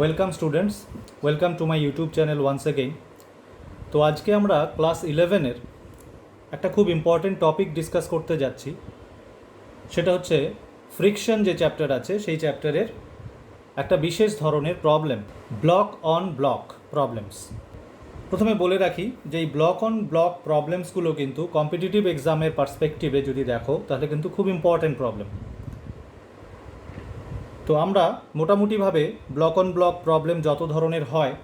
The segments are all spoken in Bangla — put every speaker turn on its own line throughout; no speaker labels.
Welcome students, welcome to my YouTube channel once again. তো আজকে আমরা ক্লাস 11-এর একটা খুব ইম্পর্টেন্ট টপিক ডিসকাস করতে যাচ্ছি। সেটা হচ্ছে ফ্রিকশন যে চ্যাপ্টার আছে সেই চ্যাপ্টারের একটা বিশেষ ধরনের problem, block on block problems. প্রথমে বলে রাখি যে এই ব্লক অন ব্লক প্রবলেমসগুলো কিন্তু কম্পিটিটিভ এক্সামের পার্সপেক্টিভে যদি দেখো তাহলে কিন্তু খুব ইম্পর্টেন্ট প্রবলেম। তো আমরা মোটামুটিভাবে ব্লক অন ব্লক প্রবলেম যত ধরনের হয়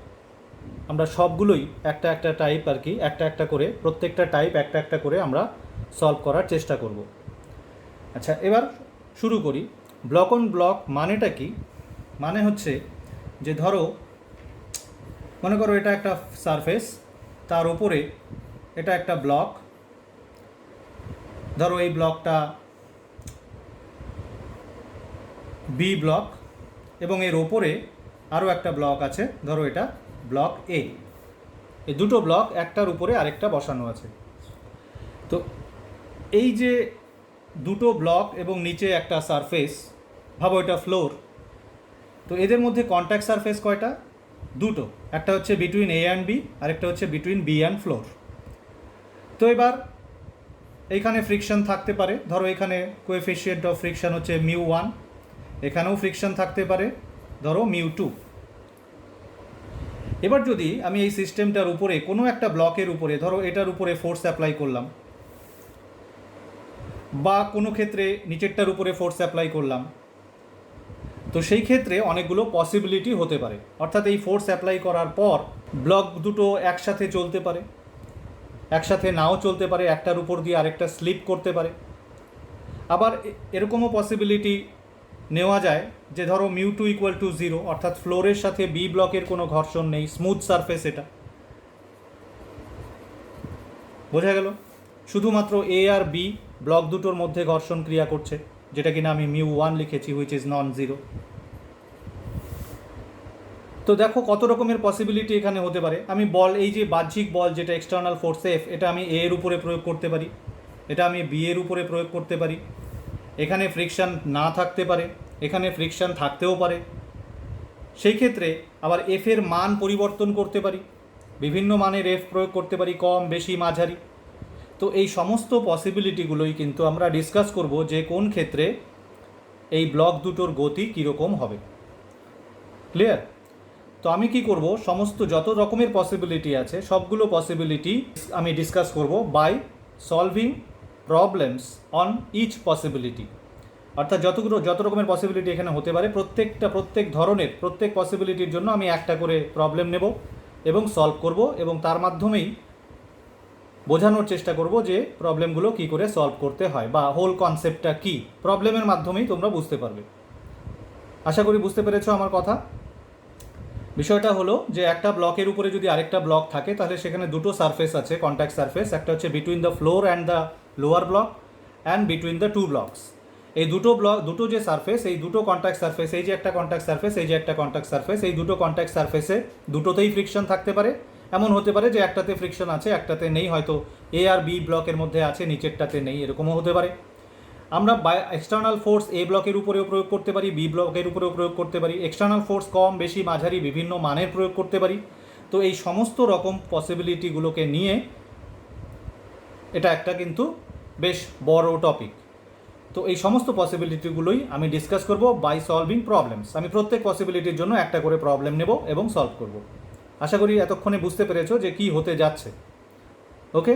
আমরা সবগুলোই একটা একটা টাইপ আর কি একটা একটা করে প্রত্যেকটা টাইপ একটা একটা করে আমরা সলভ করার চেষ্টা করব। আচ্ছা, এবার শুরু করি। ব্লক অন ব্লক মানেটা কি? মানে হচ্ছে যে ধরো, মনে করো এটা একটা সারফেস, তার উপরে এটা একটা ব্লক। ধরো এই ব্লকটা বি ব্লক এবং এর ওপরে আরও একটা ব্লক আছে, ধরো এটা ব্লক এ। এই দুটো ব্লক একটার উপরে আরেকটা বসানো আছে। তো এই যে দুটো ব্লক এবং নিচে একটা সারফেস, ভাবো এটা ফ্লোর। তো এদের মধ্যে কন্ট্যাক্ট সারফেস কয়টা? দুটো। একটা হচ্ছে বিটুইন এ অ্যান্ড বি, আরেকটা হচ্ছে বিটুইন বি অ্যান্ড ফ্লোর। তো এবার এইখানে ফ্রিকশন থাকতে পারে, ধরো এখানে কোএফিসিয়েন্ট অফ ফ্রিকশন হচ্ছে μ1, এখানেও ফ্রিকশন থাকতে পারে ধরো μ2। এবার যদি আমি এই সিস্টেমটার উপরে কোনো একটা ব্লকের উপরে, ধরো এটার উপরে ফোর্স অ্যাপ্লাই করলাম, বা কোনো ক্ষেত্রে নিচেরটার উপরে ফোর্স অ্যাপ্লাই করলাম, তো সেই ক্ষেত্রে অনেকগুলো পসিবিলিটি হতে পারে। অর্থাৎ এই ফোর্স অ্যাপ্লাই করার পর ব্লক দুটো একসাথে চলতে পারে, একসাথে নাও চলতে পারে, একটার উপর দিয়ে আরেকটা স্লিপ করতে পারে। আবার এরকমও পসিবিলিটি নেওয়া যায় যে ধরো μ2 = 0, অর্থাৎ ফ্লোরের সাথে বি ব্লকের কোনো ঘর্ষণ নেই, স্মুথ সারফেস এটা। বোঝা গেল? শুধুমাত্র এ আর বি ব্লক দুটোর মধ্যে ঘর্ষণ ক্রিয়া করছে, যেটা কিনা আমি μ1 লিখেছি, হুইচ ইজ নন জিরো। তো দেখো কত রকমের পসিবিলিটি এখানে হতে পারে। আমি বল, এই যে বাহ্যিক বল যেটা এক্সটার্নাল ফোর্স এফ, এটা আমি এ এর উপরে প্রয়োগ করতে পারি, এটা আমি বি এর উপরে প্রয়োগ করতে পারি। এখানে ফ্রিকশন না থাকতে পারে, এখানে ফ্রিকশন থাকতেও পারে। সেই ক্ষেত্রে আবার এফ এর মান পরিবর্তন করতে পারি, বিভিন্ন মানের এফ প্রয়োগ করতে পারি, কম, বেশি, মাঝারি। তো এই সমস্ত পসিবিলিটিগুলোই কিন্তু আমরা ডিসকাস করব যে কোন ক্ষেত্রে এই ব্লক দুটোর গতি কীরকম হবে। ক্লিয়ার? তো আমি কি করব, সমস্ত যত রকমের পসিবিলিটি আছে সবগুলো পসিবিলিটি আমি ডিসকাস করব by solving problems on each possibility. অর্থাৎ যত রকমের পসিবিলিটি এখানে হতে পারে প্রত্যেক ধরনের প্রত্যেক পসিবিলিটির জন্য আমি একটা করে প্রবলেম নেব এবং সলভ করব, এবং তার মাধ্যমেই বোঝানোর চেষ্টা করব যে প্রবলেমগুলো কী করে সলভ করতে হয় বা হোল কনসেপ্টটা কী, প্রবলেমের মাধ্যমেই তোমরা বুঝতে পারবে। আশা করি বুঝতে পেরেছো আমার কথা। বিষয়টা হলো যে একটা ব্লকের উপরে যদি আরেকটা ব্লক থাকে তাহলে সেখানে দুটো সারফেস আছে, কন্ট্যাক্ট সারফেস। একটা হচ্ছে between the floor and the lower block and between the two blocks. এই দুটো যে সারফেস, এই দুটো কন্ট্যাক্ট সারফেস, এই যে একটা কন্ট্যাক্ট সারফেস, এই যে একটা কন্ট্যাক্ট সারফেস, এই দুটো কন্ট্যাক্ট সারফেসে দুটোতেই ফ্রিকশন থাকতে পারে। এমন হতে পারে যে একটাতে ফ্রিকশন আছে, একটাতে নেই, হয়তো এ আর বি ব্লকের মধ্যে আছে, নিচেরটাতে নেই, এরকমও হতে পারে। আমরা এক্সটার্নাল ফোর্স এ ব্লকের উপরেও প্রয়োগ করতে পারি, বি ব্লকের উপরেও প্রয়োগ করতে পারি। এক্সটার্নাল ফোর্স কম, বেশি, মাঝারি বিভিন্ন মানের প্রয়োগ করতে পারি। তো এই সমস্ত রকম পসিবিলিটিগুলোকে নিয়ে এটা একটা কিন্তু বেশ বড় টপিক। তো এই সমস্ত পসিবিলিটিগুলোই আমি ডিসকাস করব বাই সলভিং প্রবলেমস। আমি প্রত্যেক পসিবিলিটির জন্য একটা করে প্রবলেম নেব এবং সলভ করব। আশা করি এতক্ষণে বুঝতে পেরেছো যে কি হতে যাচ্ছে। ওকে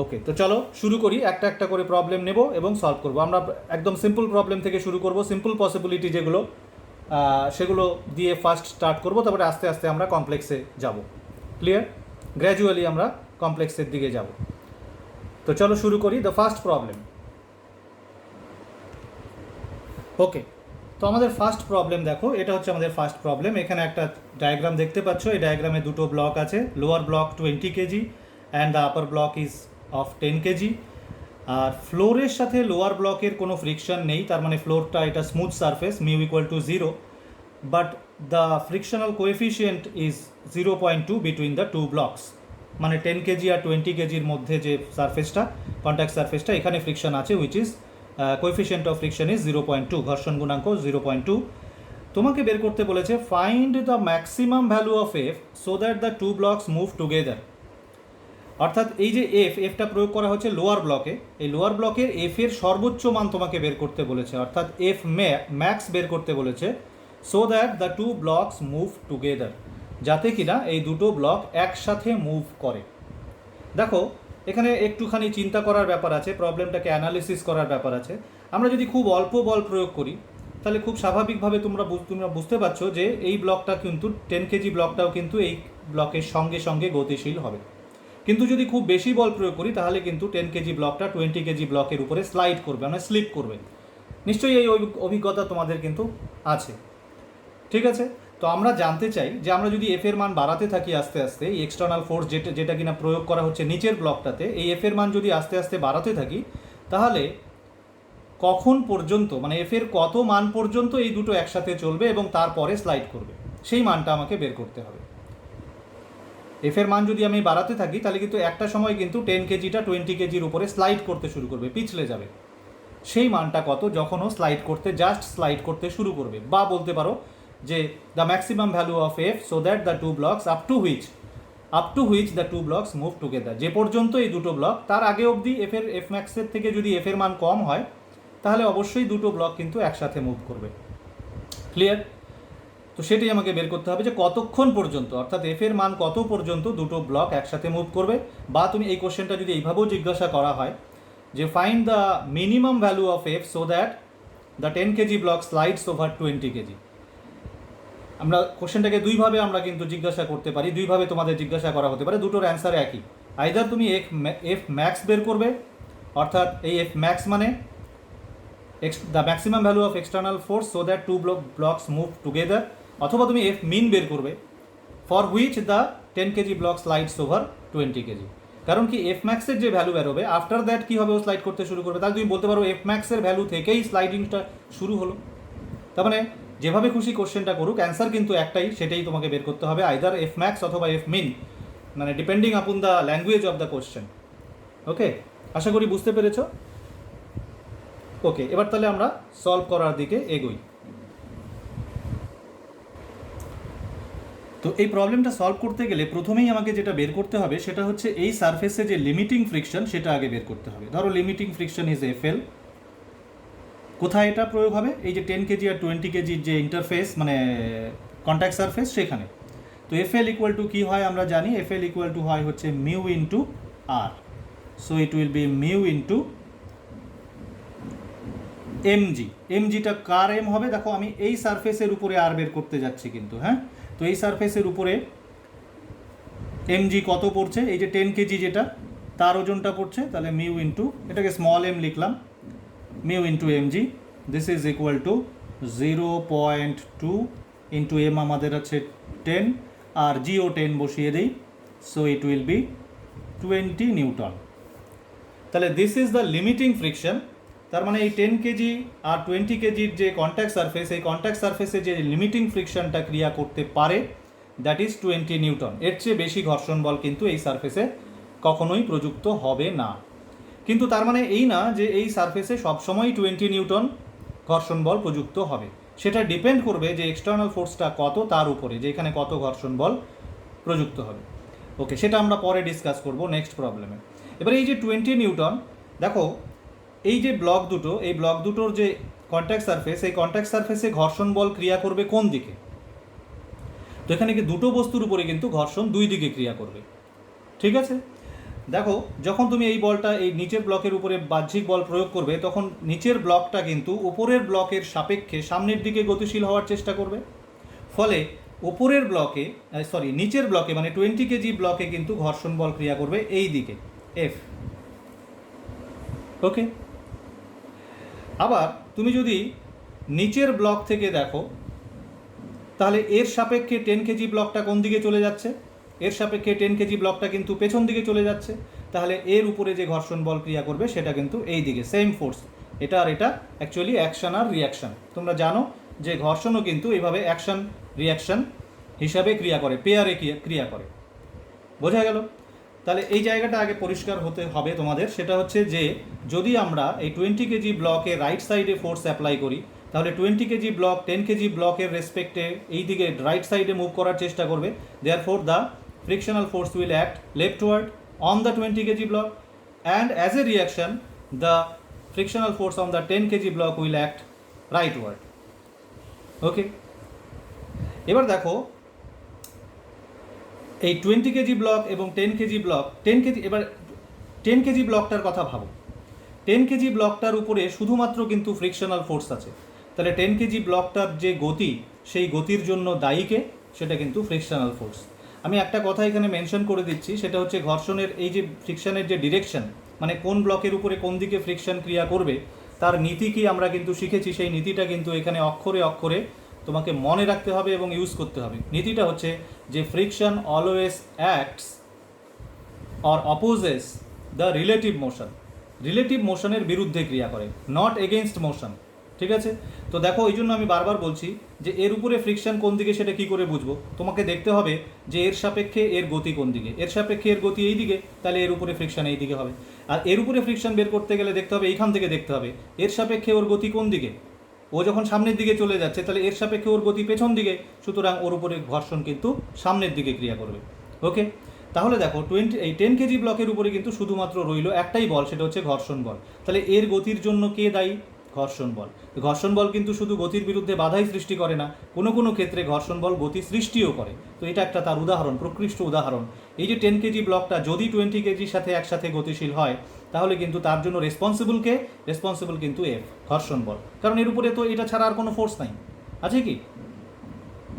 ওকে, তো চলো শুরু করি। একটা একটা করে প্রবলেম নেব এবং সলভ করব। আমরা একদম সিম্পল প্রবলেম থেকে শুরু করব, সিম্পল পসিবিলিটি যেগুলো সেগুলো দিয়ে ফার্স্ট স্টার্ট করব, তারপরে আস্তে আস্তে আমরা কমপ্লেক্সে যাব। ক্লিয়ার? গ্র্যাজুয়ালি আমরা কমপ্লেক্সের দিকে যাব। তো চলো শুরু করি। The first problem. ওকে, তো আমাদের ফার্স্ট প্রবলেম দেখো, এটা হচ্ছে আমাদের ফার্স্ট প্রবলেম। এখানে একটা ডায়াগ্রাম দেখতে পাচ্ছ, এই ডায়াগ্রামে দুটো ব্লক আছে, lower block 20 kg and the upper block is of 10 kg. আর ফ্লোরের সাথে লোয়ার ব্লকের কোনো ফ্রিকশন নেই, তার মানে ফ্লোরটা এটা smooth surface, μ = 0, but the frictional coefficient is 0.2 between the two blocks. মানে 10 কেজি আর 20 কেজির মধ্যে যে সারফেসটা, কন্ট্যাক্ট সারফেসটা, এখানে ফ্রিকশন আছে, which is coefficient of friction is 0.2, ঘর্ষণ গুণাঙ্ক 0.2। তোমাকে বের করতে বলেছে find the maximum value of F so that the two blocks move together. অর্থাৎ এই যে এফটা প্রয়োগ করা হচ্ছে লোয়ার ব্লকে, এই লোয়ার ব্লকের এফের সর্বোচ্চ মান তোমাকে বের করতে বলেছে, অর্থাৎ এফ ম্যাক্স বের করতে বলেছে, so that the two blocks move together, যাতে কিনা এই দুটো ব্লক একসাথে মুভ করে। দেখো এখানে একটুখানি চিন্তা করার ব্যাপার আছে, প্রবলেমটাকে অ্যানালিসিস করার ব্যাপার আছে। আমরা যদি খুব অল্প বল প্রয়োগ করি তাহলে খুব স্বাভাবিকভাবে তোমরা বুঝতে পারছো যে এই ব্লকটা কিন্তু 10 কেজি ব্লকটাও কিন্তু এই ব্লকের সঙ্গে সঙ্গে গতিশীল হবে। কিন্তু যদি খুব বেশি বল প্রয়োগ করি তাহলে কিন্তু 10 কেজি ব্লকটা 20 কেজি ব্লকের উপরে স্লাইড করবে, মানে স্লিপ করবে। নিশ্চয়ই এই অভিজ্ঞতা তোমাদের কিন্তু আছে, ঠিক আছে? তো আমরা জানতে চাই যে আমরা যদি এফ এর মান বাড়াতে থাকি আস্তে আস্তে, এই এক্সটার্নাল ফোর্স যেটা কিনা প্রয়োগ করা হচ্ছে নিচের ব্লকটাতে, এই এফ এর মান যদি আস্তে আস্তে বাড়াতে থাকি তাহলে কখন পর্যন্ত, মানে এফ এর কত মান পর্যন্ত এই দুটো একসাথে চলবে এবং তারপরে স্লাইড করবে, সেই মানটা আমাকে বের করতে হবে। এফ এর মান যদি আমি বাড়াতে থাকি তাহলে কিন্তু একটা সময় কিন্তু 10 কেজিটা 20 কেজির উপরে স্লাইড করতে শুরু করবে, পিছলে যাবে। সেই মানটা কত যখন ও জাস্ট স্লাইড করতে শুরু করবে, বা বলতে পারো যে the maximum value of F so that the two blocks up to which the two blocks move together, যে পর্যন্ত এই দুটো ব্লক, তার আগে অবধি এফ ম্যাক্সের থেকে যদি এফ এর মান কম হয় তাহলে অবশ্যই দুটো ব্লক কিন্তু একসাথে মুভ করবে। ক্লিয়ার? তো সেটাই আমাকে বের করতে হবে যে কতক্ষণ পর্যন্ত, অর্থাৎ এফ এর মান কত পর্যন্ত দুটো ব্লক একসাথে মুভ করবে। বা তুমি এই কোশ্চেনটা যদি এইভাবেও জিজ্ঞাসা করা হয় যে find the minimum value of F so that the 10 kg block slides over 20 KG. আমরা কোশ্চেনটাকে দুইভাবে আমরা কিন্তু জিজ্ঞাসা করতে পারি, দুইভাবে তোমাদের জিজ্ঞাসা করা হতে পারে, দুটোর অ্যান্সার একই। আইদার তুমি এফ ম্যাক্স বের করবে, অর্থাৎ এই এফ ম্যাক্স মানে the maximum value of external force so that two blocks move together, অথবা তুমি এফ মিন বের করবে, for which the 10 kg block slides over 20 kg. কারণ কি এফ ম্যাক্সের যে ভ্যালু বেরোবে আফটার দ্যাট কী হবে, ও স্লাইড করতে শুরু করবে, তাহলে তুমি বলতে পারো এফ ম্যাক্সের ভ্যালু থেকেই স্লাইডিংটা শুরু হলো। তার মানে যেভাবে খুশি কোশ্চেনটা করুক, অ্যান্সার কিন্তু একটাই, সেটাই তোমাকে বের করতে হবে, আইদার এফ ম্যাক্স অথবা এফ মিন, মানে depending upon the language of the question. Okay, আশা করি বুঝতে পেরেছ। ওকে, এবার তাহলে আমরা সলভ করার দিকে এগোই। তো এই প্রবলেমটা সলভ করতে গেলে প্রথমেই আমাকে যেটা বের করতে হবে সেটা হচ্ছে এই সারফেসে যে লিমিটিং ফ্রিকশন সেটা আগে বের করতে হবে। ধরো লিমিটিং ফ্রিকশন ইজ এফএল। কোথায় এটা প্রয়োগ হবে? এই যে 10 কেজি আর 20 কেজির যে ইন্টারফেস, মানে কন্ট্যাক্ট সারফেস, সেখানে। তো এফএল ইকুয়াল টু কী হয় আমরা জানি, এফএল ইকুয়াল টু হয় হচ্ছে মিউ ইন্টু আর। So it will be mu into MG. এমজিটা কার এম হবে? দেখো আমি এই সারফেসের উপরে আর বের করতে যাচ্ছি কিন্তু, হ্যাঁ। তো এই সারফেসের উপরে এমজি কত পড়ছে, এই যে 10 কেজি যেটা তার ওজনটা পড়ছে, তাহলে মিউ ইন্টু, এটাকে স্মল এম লিখলাম, mu into MG, this is equal to 0.2 into M আমাদের আছে 10 আর জিও 10 বসিয়ে দিই, so it will be 20 newton. তাহলে this is the limiting friction. তার মানে এই 10 কেজি আর 20 কেজির যে কন্ট্যাক্ট সারফেস, এই কন্ট্যাক্ট সারফেসে যে লিমিটিং ফ্রিকশনটা ক্রিয়া করতে পারে দ্যাট ইজ 20 নিউটন। এর চেয়ে বেশি ঘর্ষণ বল কিন্তু এই সারফেসে কখনোই প্রযুক্ত হবে না। কিন্তু তার মানে এই না যে এই সারফেসে সবসময় 20 নিউটন ঘর্ষণ বল প্রযুক্ত হবে, সেটা ডিপেন্ড করবে যে এক্সটার্নাল ফোর্সটা কত তার উপরে, যে এখানে কত ঘর্ষণ বল প্রযুক্ত হবে। ওকে, সেটা আমরা পরে ডিসকাস করব নেক্সট প্রবলেমে। এবারে এই যে 20 নিউটন, দেখো এই যে ব্লক দুটো, এই ব্লক দুটোর যে কন্ট্যাক্ট সারফেস, এই কন্ট্যাক্ট সারফেসে ঘর্ষণ বল ক্রিয়া করবে কোন দিকে? তো এখানে কি দুটো বস্তুর উপরে কিন্তু ঘর্ষণ দুই দিকে ক্রিয়া করবে, ঠিক আছে? দেখো যখন তুমি এই বলটা এই নিচের ব্লকের উপরে বাহ্যিক বল প্রয়োগ করবে তখন নিচের ব্লকটা কিন্তু উপরের ব্লকের সাপেক্ষে সামনের দিকে গতিশীল হওয়ার চেষ্টা করবে, ফলে উপরের ব্লকে নিচের ব্লকে মানে 20 কেজি ব্লকে কিন্তু ঘর্ষণ বল ক্রিয়া করবে এই দিকে, এফ। ওকে, আবার তুমি যদি নিচের ব্লক থেকে দেখো তাহলে এর সাপেক্ষে 10 কেজি ব্লকটা কোন দিকে চলে যাচ্ছে? এর সাপেক্ষে 10 কেজি ব্লকটা কিন্তু পেছন দিকে চলে যাচ্ছে, তাহলে এর উপরে যে ঘর্ষণ বল ক্রিয়া করবে সেটা কিন্তু এই দিকে, সেম ফোর্স। এটা আর এটা অ্যাকচুয়ালি অ্যাকশন আর রিয়াকশন। তোমরা জানো যে ঘর্ষণও কিন্তু এইভাবে অ্যাকশন রিয়াকশন হিসাবে ক্রিয়া করে, পেয়ারে ক্রিয়া করে। বোঝা গেল? তাহলে এই জায়গাটা আগে পরিষ্কার হতে হবে তোমাদের, সেটা হচ্ছে যে যদি আমরা এই 20 কেজি ব্লকে রাইট সাইডে ফোর্স অ্যাপ্লাই করি তাহলে 20 কেজি ব্লক 10 কেজি ব্লকের রেসপেক্টে এই দিকে রাইট সাইডে মুভ করার চেষ্টা করবে, therefore the frictional force will act leftward on the 20 kg block and as a reaction the frictional force on the 10 kg block will act rightward. Okay, এবার দেখো এই 20 কেজি ব্লক এবং 10 কেজি ব্লক 10 কেজি, এবার 10 কেজি ব্লকটার কথা ভাবো। 10 কেজি ব্লকটার উপরে শুধুমাত্র কিন্তু ফ্রিকশনাল ফোর্স আছে, তাহলে 10 কেজি ব্লকটার যে গতি, সেই গতির জন্য দায়ীকে, সেটা কিন্তু ফ্রিকশনাল ফোর্স। আমি একটা কথা এখানে মেনশন করে দিচ্ছি, সেটা হচ্ছে ঘর্ষণের এই যে ফ্রিকশনের যে ডিরেকশন, মানে কোন ব্লকের উপরে কোন দিকে ফ্রিকশন ক্রিয়া করবে, তার নীতি কি আমরা কিন্তু শিখেছি। সেই নীতিটা কিন্তু এখানে অক্ষরে অক্ষরে তোমাকে মনে রাখতে হবে এবং ইউজ করতে হবে। নীতিটা হচ্ছে যে friction always acts or opposes the relative motion, relative মোশনের বিরুদ্ধে ক্রিয়া করে, নট এগেনস্ট মোশন। ঠিক আছে, তো দেখো এই জন্য আমি বারবার বলছি যে এর উপরে ফ্রিকশন কোন দিকে সেটা কি করে বুঝবো, তোমাকে দেখতে হবে যে এর সাপেক্ষে এর গতি কোন দিকে, এর সাপেক্ষে এর গতি এই দিকে, তাহলে এর উপরে ফ্রিকশন এই দিকে হবে। আর এর উপরে ফ্রিকশন বের করতে গেলে দেখতে হবে, এইখান থেকে দেখতে হবে এর সাপেক্ষে ওর গতি কোন দিকে, ও যখন সামনের দিকে চলে যাচ্ছে তাহলে এর সাপেক্ষে ওর গতি পেছন দিকে, সুতরাং ওর উপরে ঘর্ষণ কিন্তু সামনের দিকে ক্রিয়া করবে। ওকে, তাহলে দেখো 10 কেজি ব্লকের উপরে কিন্তু শুধুমাত্র রইল একটাই বল, সেটা হচ্ছে ঘর্ষণ বল। তাহলে এর গতির জন্য কে দায়ী? ঘর্ষণ বল। ঘর্ষণ বল কিন্তু শুধু গতির বিরুদ্ধে বাধাই সৃষ্টি করে না, কোনো কোনো ক্ষেত্রে ঘর্ষণ বল গতি সৃষ্টিও করে। তো এটা একটা তার উদাহরণ, প্রকৃষ্ট উদাহরণ। এই যে 10 কেজি ব্লকটা যদি 20 কেজির সাথে একসাথে গতিশীল হয়, তাহলে কিন্তু তার জন্য রেসপন্সিবল কে? রেসপন্সিবল কিন্তু এফ, ঘর্ষণ বল, কারণ এর উপরে তো এটা ছাড়া আর কোনো ফোর্স নাই, আছে কি?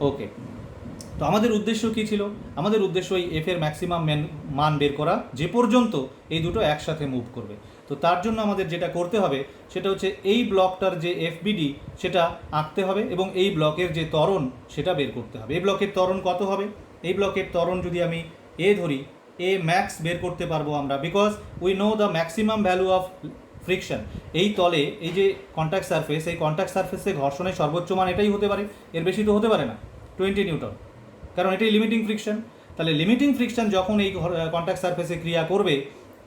ওকে, তো আমাদের উদ্দেশ্য কী ছিল? আমাদের উদ্দেশ্য এই এফ এর ম্যাক্সিমাম মান বের করা, যে পর্যন্ত এই দুটো একসাথে মুভ করবে। তো তার জন্য আমাদের যেটা করতে হবে সেটা হচ্ছে এই ব্লকটার যে এফবিডি সেটা আঁকতে হবে এবং এই ব্লকের যে ত্বরণ সেটা বের করতে হবে। এই ব্লকের ত্বরণ কত হবে? এই ব্লকের ত্বরণ যদি আমি এ ধরি, এ ম্যাক্স বের করতে পারবো আমরা, because we know the maximum value of friction. এই তলে এই যে কন্ট্যাক্ট সারফেস, এই কন্ট্যাক্ট সারফেসে ঘর্ষণের সর্বোচ্চ মান এটাই হতে পারে, এর বেশি তো হতে পারে না, 20 নিউটন, কারণ এটাই লিমিটিং ফ্রিকশন। তাহলে লিমিটিং ফ্রিকশন যখন এই কন্ট্যাক্ট সারফেসে ক্রিয়া করবে,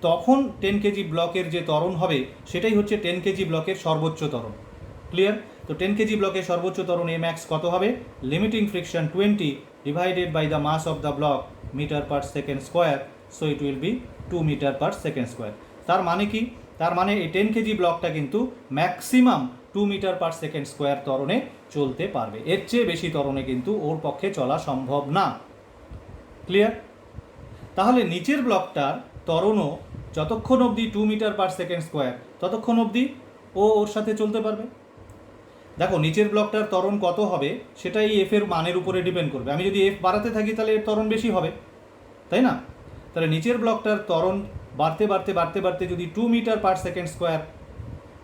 তখন 10 কেজি ব্লকের যে ত্বরণ হবে সেটাই হচ্ছে 10 কেজি ব্লকের সর্বোচ্চ ত্বরণ। ক্লিয়ার? তো 10 কেজি ব্লকের সর্বোচ্চ ত্বরণ এ ম্যাক্স কত হবে? Limiting friction 20 divided by the mass of the block meter per second square, so it will be 2 metre per second square. তার মানে কি? তার মানে এই 10 কেজি ব্লকটা কিন্তু maximum 2 metre per second square ত্বরণে চলতে পারবে, এর চেয়ে বেশি ত্বরণে কিন্তু ওর পক্ষে চলা সম্ভব না। ক্লিয়ার? তাহলে নিচের ব্লকটার ত্বরণও যতক্ষণ অবধি 2 মিটার পার সেকেন্ড স্কোয়ার, ততক্ষণ অবধি ও ওর সাথে চলতে পারবে। দেখো নিচের ব্লকটার ত্বরণ কত হবে সেটা এই এফ এর মানের উপরে ডিপেন্ড করবে। আমি যদি এফ বাড়াতে থাকি তাহলে এর ত্বরণ বেশি হবে, তাই না? তাহলে নিচের ব্লকটার ত্বরণ বাড়তে বাড়তে বাড়তে বাড়তে যদি 2 মিটার পার সেকেন্ড স্কোয়ার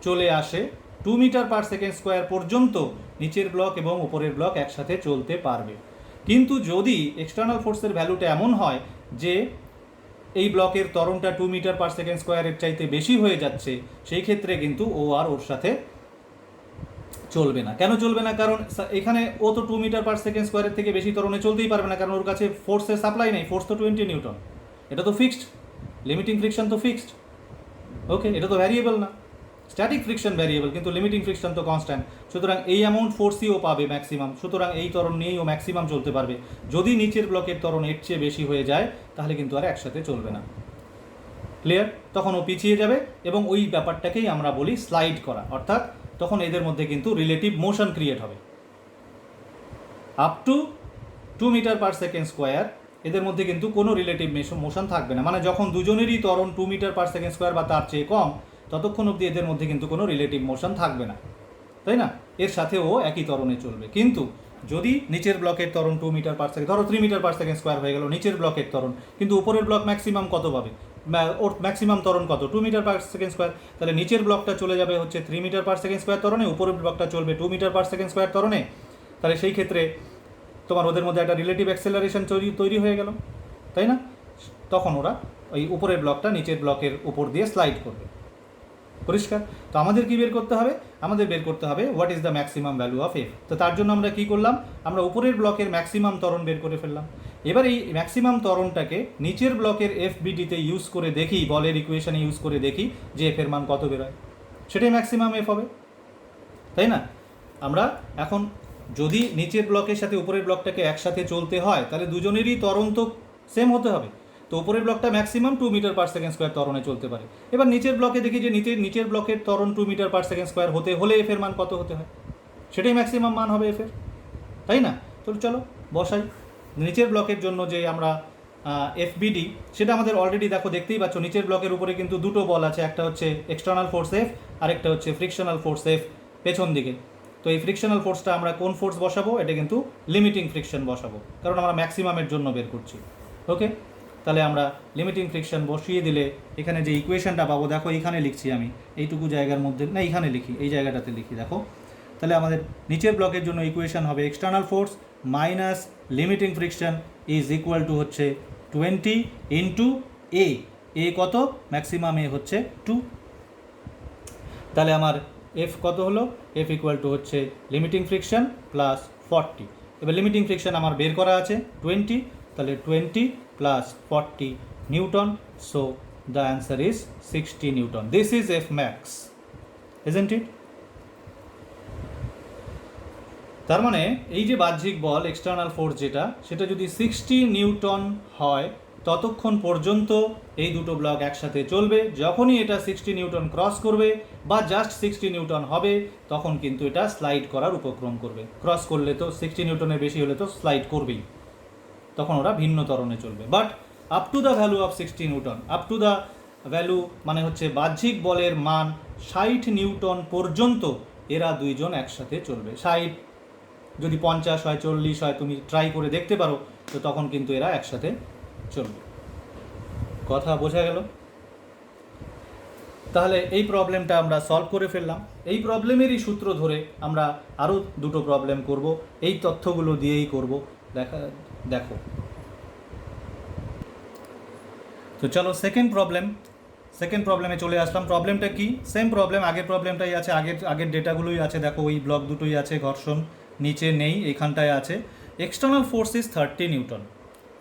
চলে আসে, 2 মিটার পার সেকেন্ড স্কোয়ার পর্যন্ত নিচের ব্লক এবং উপরের ব্লক একসাথে চলতে পারবে। কিন্তু যদি এক্সটার্নাল ফোর্সের ভ্যালুটা এমন হয় যে এই ব্লকের ত্বরণটা 2 মিটার পার সেকেন্ড স্কোয়ারের চাইতে বেশি হয়ে যাচ্ছে, সেই ক্ষেত্রে কিন্তু ও আর ওর সাথে চলবে না। কেন চলবে না? কারণ এখানে ও তো 2 মিটার পার সেকেন্ড স্কোয়ারের থেকে বেশি ত্বরণে চলতেই পারবে না, কারণ ওর কাছে ফোর্সের সাপ্লাই নেই। ফোর্স তো 20 নিউটন, এটা তো ফিক্সড, লিমিটিং ফ্রিকশন তো ফিক্সড। ওকে, এটা তো ভ্যারিয়েবল না, স্ট্যাটিক ফ্রিকশন ভ্যারিয়েবল, কিন্তু লিমিটিং ফ্রিকশন তো কনস্ট্যান্ট। সুতরাং এই অ্যামাউন্ট ফোর্সই ও পাবে ম্যাক্সিমাম, সুতরাং এই ত্বরণ নিয়েই ও ম্যাক্সিমাম চলতে পারবে। যদি নিচের ব্লকের ত্বরণ এর চেয়ে বেশি হয়ে যায় তাহলে কিন্তু আর একসাথে চলবে না। ক্লিয়ার? তখন ও পিছিয়ে যাবে এবং ওই ব্যাপারটাকেই আমরা বলি স্লাইড করা, অর্থাৎ তখন এদের মধ্যে কিন্তু রিলেটিভ মোশন ক্রিয়েট হবে। Up to 2 metre per second square এদের মধ্যে কিন্তু কোনো রিলেটিভ মোশন থাকবে না, মানে যখন দুজনেরই ত্বরণ 2 মিটার পার সেকেন্ড স্কোয়ার বা তার চেয়ে কম, ততক্ষণ অবধি এদের মধ্যে কিন্তু কোনো রিলেটিভ মোশন থাকবে না, তাই না? এর সাথে ও একই ত্বরণে চলবে। কিন্তু যদি নিচের ব্লকের ত্বরণ 2 মিটার পার সেকেন্ড, ধরো 3 মিটার পার সেকেন্ড স্কোয়ার হয়ে গেল নিচের ব্লকের ত্বরণ, কিন্তু উপরের ব্লক ম্যাক্সিমাম কত পাবে? ওর ম্যাক্সিমাম ত্বরণ কত? 2 মিটার পার সেকেন্ড স্কোয়ার। তাহলে নিচের ব্লকটা চলে যাবে হচ্ছে 3 মিটার পার সেকেন্ড স্কোয়ার ত্বরণে, উপরের ব্লকটা চলবে 2 মিটার পার সেকেন্ড স্কোয়ার ত্বরণে। তাহলে সেই ক্ষেত্রে তোমার ওদের মধ্যে একটা রিলেটিভ অ্যাক্সেলারেশন তৈরি হয়ে গেল, তাই না? তখন ওরা ওই উপরের ব্লকটা নিচের ব্লকের উপর দিয়ে স্লাইড করবে। পরিষ্কার? তো আমাদের কি বের করতে হবে? আমাদের বের করতে হবে what is the maximum value of F. তো তার জন্য আমরা কি করলাম? আমরা উপরের ব্লকের ম্যাক্সিমাম ত্বরণ বের করে ফেললাম। এবার এই ম্যাক্সিমাম ত্বরণটাকে নিচের ব্লকের এফ বিডিতে ইউজ করে দেখি, বলের ইকুয়েশনে ইউজ করে দেখি যে এফ এর মান কত বেরোয়, সেটাই ম্যাক্সিমাম এফ হবে, তাই না? আমরা এখন যদি নিচের ব্লকের সাথে উপরের ব্লকটাকে একসাথে চলতে হয় তাহলে দুজনেরই ত্বরণ তো সেম হতে হবে। তো উপরের ব্লকটা maximum 2 metre per second square ত্বরণে চলতে পারে। এবার নিচের ব্লকে দেখি যে নিচের ব্লকের ত্বরণ 2 মিটার পার সেকেন্ড স্কোয়ার হতে হলে এফ এর মান কত হতে হয়, সেটাই ম্যাক্সিমাম মান হবে এফ এর, তাই না? তো চলো বসাই। নিচের ব্লকের জন্য যে আমরা এফবিডি, সেটা আমাদের অলরেডি দেখতেই পাচ্ছ নিচের ব্লকের উপরে কিন্তু দুটো বল আছে, একটা হচ্ছে এক্সটার্নাল ফোর্স এফ আর একটা হচ্ছে ফ্রিকশনাল ফোর্স এফ পেছন দিকে। তো এই ফ্রিকশনাল ফোর্সটা আমরা কোন ফোর্স বসাবো, এটা কিন্তু লিমিটিং ফ্রিকশন বসাবো, কারণ আমরা ম্যাক্সিমামের জন্য বের করছি। ওকে, তাহলে আমরা লিমিটিং ফ্রিকশন বসিয়ে দিলে এখানে যে ইকুয়েশনটা পাবো, দেখো এইখানে লিখছি আমি, এইটুকু জায়গার মধ্যে না, এইখানে লিখি, এই জায়গাটাতে লিখি, দেখো। তাহলে আমাদের নিচের ব্লকের জন্য ইকুয়েশন হবে external force minus limiting friction is equal to হচ্ছে 20 ইন্টু এ। এ কত? ম্যাক্সিমাম এ হচ্ছে 2। তাহলে আমার এফ কত হলো? এফ ইকুয়াল টু হচ্ছে লিমিটিং ফ্রিকশন প্লাস 40। এবার লিমিটিং ফ্রিকশন আমার বের করা আছে 20, তাহলে 20 plus 40 Newton. So the answer is 60 Newton. This is F max, isn't it? তার মানে এই যে বাহ্যিক বল এক্সটার্নাল ফোর্স যেটা, সেটা যদি 60 নিউটন হয় ততক্ষণ পর্যন্ত এই দুটো ব্লক একসাথে চলবে। যখনই এটা 60 নিউটন ক্রস করবে বা জাস্ট 60 নিউটন হবে, তখন কিন্তু এটা স্লাইড করার উপক্রম করবে। ক্রস করলে তো 60 নিউটনের বেশি হলে তো স্লাইড করবেই, তখন ওরা ভিন্ন ত্বরণে চলবে। But up to the value of 60 Newton, up to the value মানে হচ্ছে বাহ্যিক বলের মান 60 নিউটন পর্যন্ত এরা দুইজন একসাথে চলবে। 60 যদি 50 হয়, 40 হয়, তুমি ট্রাই করে দেখতে পারো, তো তখন কিন্তু এরা একসাথে চলবে। কথা বোঝা গেল? তাহলে এই প্রবলেমটা আমরা সলভ করে ফেললাম। এই প্রবলেমেরই সূত্র ধরে আমরা আরও দুটো প্রবলেম করব, এই তথ্যগুলো দিয়েই করব। দেখো, তো চলো সেকেন্ড প্রবলেমে চলে আসলাম। প্রবলেমটা কি? সেম প্রবলেম, আগের প্রবলেমটাই আছে, আগের ডেটাগুলোই আছে। দেখো ওই ব্লক দুটোই আছে, ঘর্ষণ নিচে নেই, এখানটায় আছে। External force is 30 newton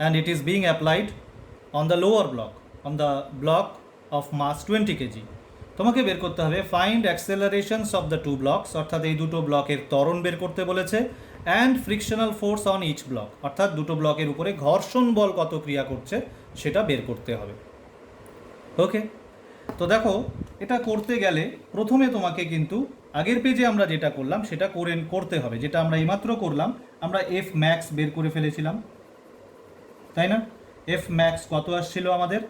and it is being applied on the lower block, on the block of mass 20 kg. তোমাকে বের করতে হবে find accelerations of the two blocks, অর্থাৎ এই দুটো ব্লকের ত্বরণ বের করতে বলেছে, and frictional force on each block, অর্থাৎ দুটো ব্লকের উপরে ঘর্ষণ বল কত ক্রিয়া করছে সেটা বের করতে হবে। ওকে, তো দেখো এটা করতে গেলে প্রথমে তোমাকে কিন্তু আগের পেজে আমরা যেটা করলাম সেটা করতে হবে, যেটা আমরা এইমাত্র করলাম। আমরা এফ ম্যাক্স বের করে ফেলেছিলাম, তাই না? এফ ম্যাক্স কত আসছিল আমাদের?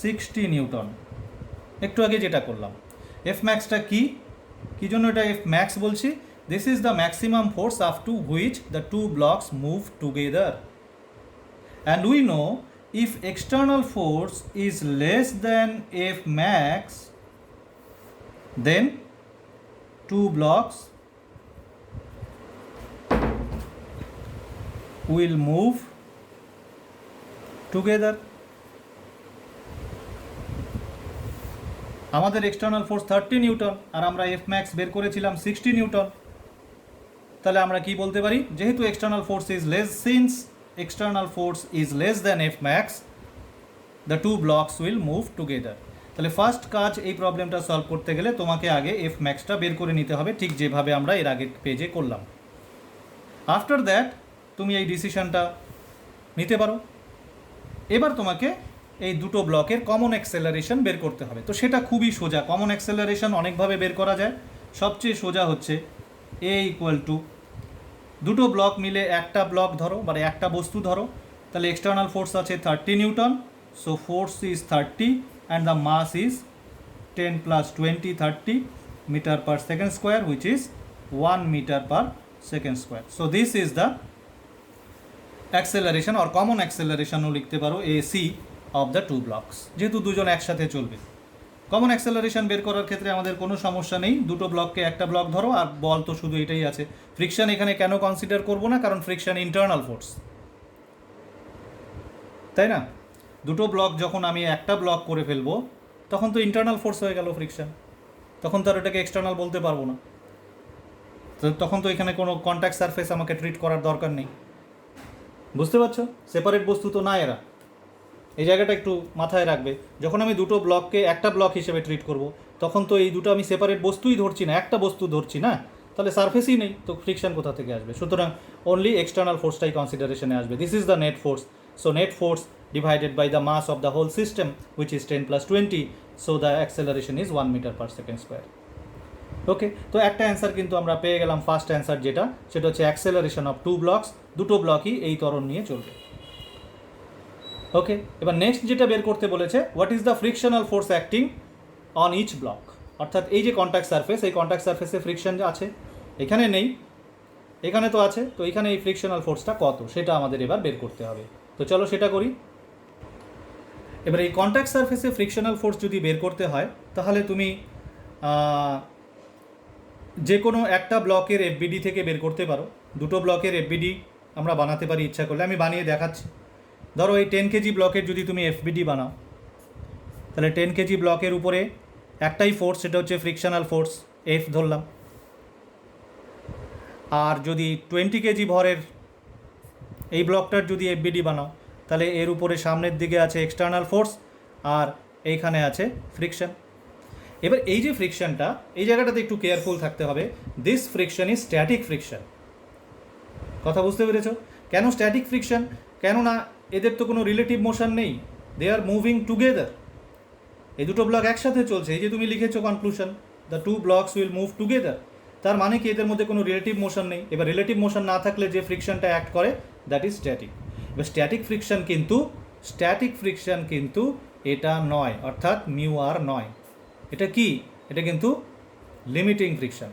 60 নিউটন। একটু আগে যেটা করলাম, এফ ম্যাক্সটা কী জন্য এটা এফ ম্যাক্স বলছি? This is the maximum force up to which the two blocks move together, and we know if external force is less than F max, then two blocks will move together. আমাদের এক্সটার্নাল ফোর্স 30 নিউটন আর আমরা এফ ম্যাক্স বের করেছিলাম 60 নিউটন। তাহলে আমরা কি বলতে পারি? যেহেতু external force is less, since external force is less than F max, the two blocks will move together. তাহলে ফার্স্ট কাজ এই প্রবলেমটা সলভ করতে গেলে তোমাকে আগে এফ ম্যাক্সটা বের করে নিতে হবে, ঠিক যেভাবে আমরা এর আগের পেজে করলাম। আফটার দ্যাট তুমি এই ডিসিশনটা নিতে পারো। এবার তোমাকে এই দুটো ব্লকের কমন অ্যাক্সেলারেশন বের করতে হবে। তো সেটা খুবই সোজা, কমন অ্যাক্সেলারেশন অনেকভাবে বের করা যায়। সবচেয়ে সোজা হচ্ছে এ ইকুয়াল টু দুটো ব্লক মিলে একটা ব্লক ধরো, মানে একটা বস্তু ধরো। তাহলে এক্সটার্নাল ফোর্স আছে 30 newton, so force is 30 and the mass is 10 plus 20 30 metre per second square, which is 1 metre per second square. So this is the acceleration, আর কমন অ্যাক্সেলারেশনও লিখতে পারো AC of the two blocks, যেহেতু দুজন একসাথে চলবে। কমন অ্যাক্সেলারেশন বের করার ক্ষেত্রে আমাদের কোনো সমস্যা নেই, দুটো ব্লককে একটা ব্লক ধরো, আর বল তো শুধু এটাই আছে। ফ্রিকশন এখানে কেন কনসিডার করবো না? কারণ ফ্রিকশন ইন্টারনাল ফোর্স, তাই না? দুটো ব্লক যখন আমি একটা ব্লক করে ফেলবো তখন তো ইন্টারনাল ফোর্স হয়ে গেল ফ্রিকশন, তখন তো আর এটাকে এক্সটার্নাল বলতে পারবো না। তখন তো এখানে কোনো কন্ট্যাক্ট সারফেস আমাকে ট্রিট করার দরকার নেই। বুঝতে পারছো? সেপারেট বস্তু তো না এরা, এই জায়গাটা একটু মাথায় রাখবে। যখন আমি দুটো ব্লককে একটা ব্লক হিসেবে ট্রিট করব, তখন তো এই দুটো আমি সেপারেট বস্তুই ধরছি না, একটা বস্তু ধরছি না। তাহলে সারফেসই নেই, তো ফ্রিকশন কোথা থেকে আসবে? সুতরাং অনলি এক্সটার্নাল ফোর্সটাই কনসিডারেশনে আসবে। This is the net force. So net force divided by the mass of the whole system which is 10 + 20, so the acceleration is 1 m/s²। Okay, তো একটা অ্যান্সার কিন্তু আমরা পেয়ে গেলাম। ফার্স্ট অ্যান্সার যেটা, সেটা হচ্ছে অ্যাক্সেলারেশন অফ 2 ব্লকস, দুটো ব্লকই এই ত্বরণ নিয়ে চলবে। ওকে, এবার নেক্সট যেটা বের করতে বলেছে, what is the frictional force acting on each block. অর্থাৎ এই যে কন্ট্যাক্ট সারফেস, এই কন্ট্যাক্ট সারফেসে ফ্রিকশন আছে, এখানে নেই, এখানে তো আছে, তো এখানে এই ফ্রিকশনাল ফোর্সটা কত সেটা আমাদের এবার বের করতে হবে। তো চলো সেটা করি। এবার এই কন্ট্যাক্ট সারফেসে ফ্রিকশনাল ফোর্স যদি বের করতে হয়, তাহলে তুমি যে কোনো একটা ব্লকের এফবিডি থেকে বের করতে পারো। দুটো ব্লকের এফবিডি আমরা বানাতে পারি ইচ্ছা করলে, আমি বানিয়ে দেখাচ্ছি। ধরো এই 10 কেজি ব্লকের যদি তুমি এফবিডি বানাও, তাহলে 10 কেজি ব্লকের উপরে একটাই ফোর্স, সেটা হচ্ছে ফ্রিকশনাল ফোর্স, এফ ধরলাম। আর যদি 20 কেজি ভরের এই ব্লকটার যদি এফবিডি বানাও, তাহলে এর উপরে সামনের দিকে আছে এক্সটার্নাল ফোর্স, আর এইখানে আছে ফ্রিকশন। এবার এই যে ফ্রিকশনটা, এই জায়গাটাতে একটু কেয়ারফুল থাকতে হবে। This friction is static friction. কথা বুঝতে পেরেছ? কেন স্ট্যাটিক ফ্রিকশন? কেননা এদের তো কোনো রিলেটিভ মোশন নেই, দে আর মুভিং টুগেদার। এই দুটো ব্লক একসাথে চলছে, এই যে তুমি লিখেছো conclusion, the two blocks will move together, তার মানে কি এদের মধ্যে কোনো রিলেটিভ মোশন নেই। এবার রিলেটিভ মোশন না থাকলে যে ফ্রিকশনটা অ্যাক্ট করে, দ্যাট ইজ স্ট্যাটিক। এবার স্ট্যাটিক ফ্রিকশন কিন্তু এটা নয়, অর্থাৎ মিউ আর নয়। এটা কি? এটা কিন্তু লিমিটিং ফ্রিকশন।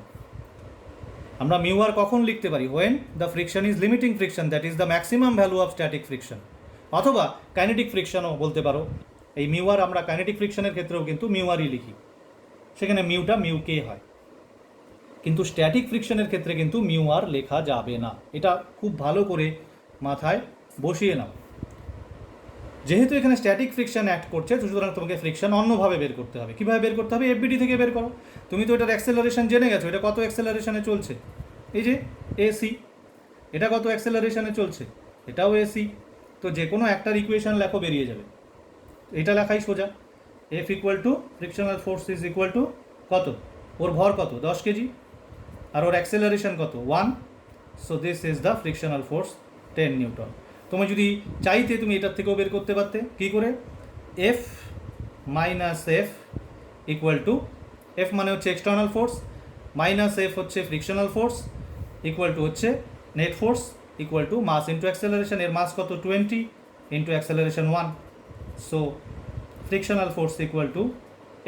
আমরা মিউ আর কখন লিখতে পারি? When the friction is limiting friction, that is the maximum value of static friction. অথবা কাইনেটিক ফ্রিকশনও বলতে পারো। এই মিউ আর আমরা কাইনেটিক ফ্রিকশনের ক্ষেত্রেও কিন্তু মিউ আরই লিখি, সেখানে মিউটা মিউ কে হয়। কিন্তু স্ট্যাটিক ফ্রিকশনের ক্ষেত্রে কিন্তু মিউ আর লেখা যাবে না। এটা খুব ভালো করে মাথায় বসিয়ে নাও। যেহেতু এখানে স্ট্যাটিক ফ্রিকশন অ্যাক্ট করছে, সুতরাং তোমাকে ফ্রিকশন অন্যভাবে বের করতে হবে। কীভাবে বের করতে হবে? এফবিডি থেকে বের করো। তুমি তো এটার অ্যাক্সেলারেশন জেনে গেছো, এটা কত অ্যাক্সেলারেশনে চলছে, এই যে এসি। এটা কত অ্যাক্সেলারেশনে চলছে, এটাও এসি। তো যে কোনো একটার ইকুয়েশন লেখো, বেরিয়ে যাবে। এটা লেখাই সোজা। F equal two frictional force is equal two কত, ওর ভর কত, 10 কেজি, আর ওর অ্যাক্সেলারেশন কত, 1। So this is the frictional force 10 Newton. তুমি যদি চাইতে তুমি এটার থেকেও বের করতে পারতে। কী করে? F minus F equal to, F মানে হচ্ছে এক্সটার্নাল ফোর্স, মাইনাস এফ হচ্ছে ফ্রিকশনাল ফোর্স, ইকুয়াল টু হচ্ছে net force, equal to mass into acceleration. এর মাস কত, 20, into acceleration 1। So frictional force equal to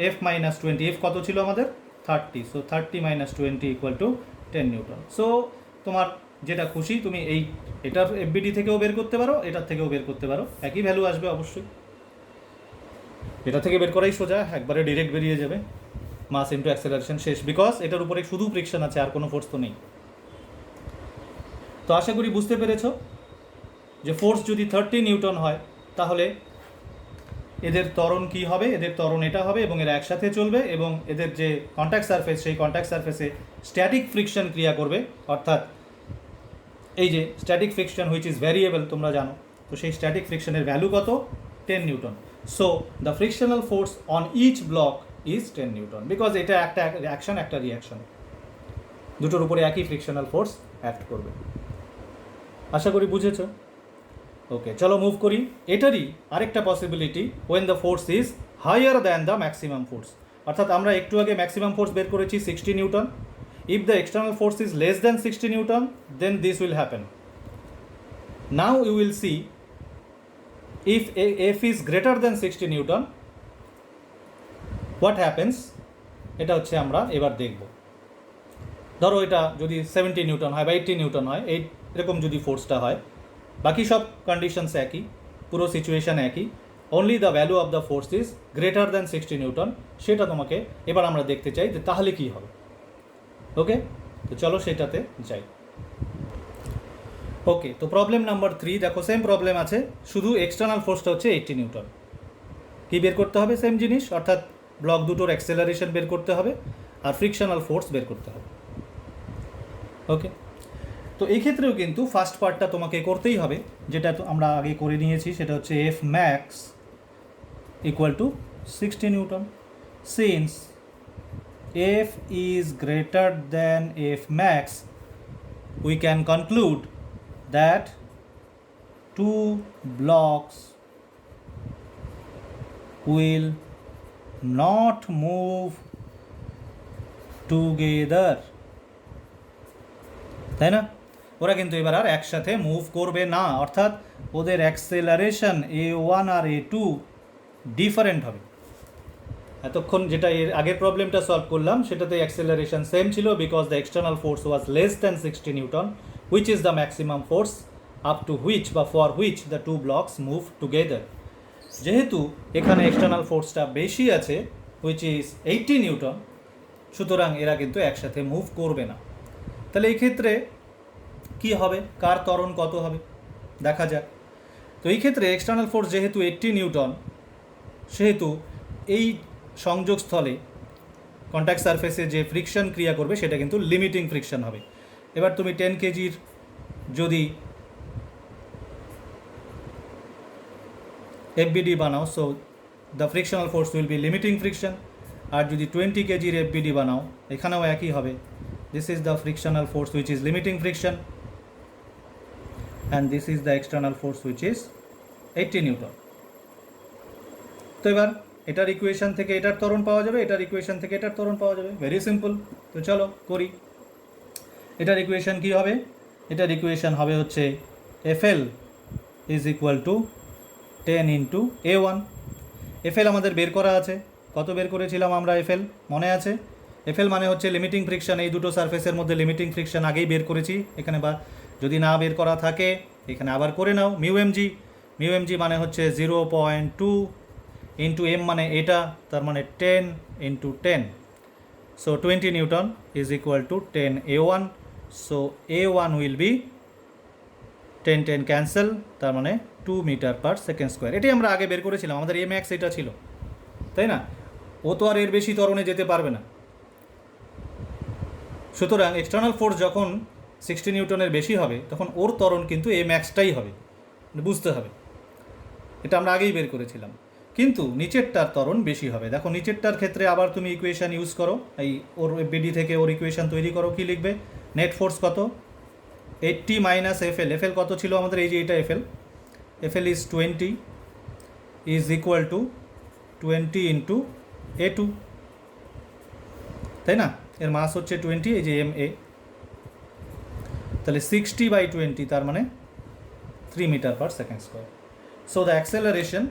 F minus 20। এফ কত ছিল আমাদের, 30। So 30 minus 20 equal to 10 newton. So তোমার যেটা খুশি তুমি এটার এফবিডি থেকেও বের করতে পারো, এটার থেকেও বের করতে পারো, একই ভ্যালু আসবে অবশ্যই। এটা থেকে বের করাই সোজা, একবারে ডিরেক্ট বেরিয়ে যাবে, মাস ইন্টু অ্যাক্সেলারেশন, শেষ। বিকজ এটার উপরে শুধু ফ্রিকশন আছে, আর কোনো ফোর্স তো নেই। তো আশা করি বুঝতে পেরেছো যে ফোর্স যদি 30 নিউটন হয়, তাহলে এদের ত্বরণ কী হবে। এদের ত্বরণ এটা হবে, এবং এরা একসাথে চলবে, এবং এদের যে কন্ট্যাক্ট সারফেস, সেই কন্ট্যাক্ট সারফেসে স্ট্যাটিক ফ্রিকশন ক্রিয়া করবে। অর্থাৎ এই যে static friction which is variable, তোমরা জানো, তো সেই স্ট্যাটিক ফ্রিকশনের ভ্যালু কত, 10 newton. So the frictional force on each block is 10 newton, because এটা একটা অ্যাকশন, একটা রিয়াকশন, দুটোর উপরে একই ফ্রিকশনাল ফোর্স অ্যাক্ট করবে। আশা করি বুঝেছ। ওকে, চলো মুভ করি। এটারই আরেকটা possibility, when the force is higher than the maximum force. অর্থাৎ আমরা একটু আগে ম্যাক্সিমাম ফোর্স বের করেছি 60 newton. If the external force is less than 60 Newton, then this will happen. Now you will see, if F is greater than 60 Newton, what happens? এটা হচ্ছে আমরা এবার দেখব। ধরো এটা যদি 70 নিউটন হয় বা 80 নিউটন হয়, এরকম যদি ফোর্সটা হয়, বাকি সব কন্ডিশনস একই, পুরো সিচুয়েশান একই, only the value of the force is greater than 60 Newton, সেটা তোমাকে এবার আমরা দেখতে চাই যে তাহলে কী হবে। ওকে, তো চলো সেটাতে যাই। ওকে, তো প্রবলেম নাম্বার 3 দেখো, সেম প্রবলেম আছে, শুধু এক্সটার্নাল ফোর্সটা হচ্ছে 80 নিউটন। কী বের করতে হবে? সেম জিনিস, অর্থাৎ ব্লক দুটোর অ্যাক্সেলারেশন বের করতে হবে, আর ফ্রিকশনাল ফোর্স বের করতে হবে। ওকে, তো এই ক্ষেত্রেও কিন্তু ফার্স্ট পার্টটা তোমাকে করতেই হবে, যেটা তো আমরা আগে করে নিয়েছি, সেটা হচ্ছে F max equal two 60 Newton, since F is greater than F max, we can conclude that two blocks will not move together, তাই না? ওরা কিন্তু এবার আর একসাথে মুভ করবে না, অর্থাৎ ওদের অ্যাক্সেলারেশন A1 আর A2 ডিফারেন্ট হবে। এতক্ষণ যেটা এর আগের প্রবলেমটা সলভ করলাম সেটাতে অ্যাক্সেলারেশন সেম ছিল, because the external force was less than 60 newton, which is the maximum force up to which বা for which the two blocks move together. যেহেতু এখানে এক্সটার্নাল ফোর্সটা বেশি আছে, হুইচ ইজ 80 নিউটন, সুতরাং এরা কিন্তু একসাথে মুভ করবে না। তাহলে এই ক্ষেত্রে কি হবে, কার ত্বরণ কত হবে দেখা যাক। তো এই ক্ষেত্রে এক্সটার্নাল ফোর্স যেহেতু 80 নিউটন, সেহেতু এই সংযোগস্থলে কন্ট্যাক্ট সারফেসে যে ফ্রিকশন ক্রিয়া করবে সেটা কিন্তু লিমিটিং ফ্রিকশন হবে। এবার তুমি 10 কেজির যদি FBD বানাও, so the frictional force will be limiting friction. আর যদি 20 কেজির FBD বানাও, এখানেও একই হবে, this is the frictional force which is limiting friction, and this is the external force which is 80 newton. তো এবার এটার ইকুয়েশন থেকে এটার ত্বরণ পাওয়া যাবে, এটার ইকুয়েশন থেকে এটার ত্বরণ পাওয়া যাবে, ভেরি সিম্পল। তো চলো করি। এটার ইকুয়েশন কি হবে? এটার ইকুয়েশন হবে হচ্ছে FL is equal to 10 into A1। FL আমাদের বের করা আছে, কত বের করেছিলাম আমরা FL মনে আছে? FL মানে হচ্ছে লিমিটিং ফ্রিকশন, এই দুটো সারফেসের মধ্যে লিমিটিং ফ্রিকশন আগেই বের করেছি এখানে, বা যদি না বের করা থাকে এখানে আবার করে নাও। μmg মানে হচ্ছে 0.2 ইন্টু m মানে এটা, তার মানে 10 into 10, so 20 Newton is equal to 10 A1, so A1 will be 10 cancel, তার মানে 2 মিটার পার সেকেন্ড স্কোয়ার। এটাই আমরা আগে বের করেছিলাম, আমাদের A max এটা ছিল, তাই না? ও তো আর এর বেশি ত্বরণে যেতে পারবে না। সুতরাং এক্সটার্নাল ফোর্স যখন 60 নিউটনের বেশি হবে তখন ওর ত্বরণ কিন্তু A maxটাই হবে, বুঝতে হবে। এটা আমরা আগেই বের করেছিলাম, কিন্তু নিচেরটার ত্বরণ বেশি হবে। দেখো নিচেরটার ক্ষেত্রে আবার তুমি ইকুয়েশান ইউজ করো, এই ওর FBD থেকে ওর ইকুয়েশান তৈরি করো। কি লিখবে? নেট ফোর্স কত? 80 মাইনাস FL। FL কত ছিল আমাদের? এই যে এটা FL is 20 is equal to 20 into A2, তাই না? এর মাস হচ্ছে 20, এই যে MA, তাহলে 60/20, তার মানে 3 meter per second square. So the acceleration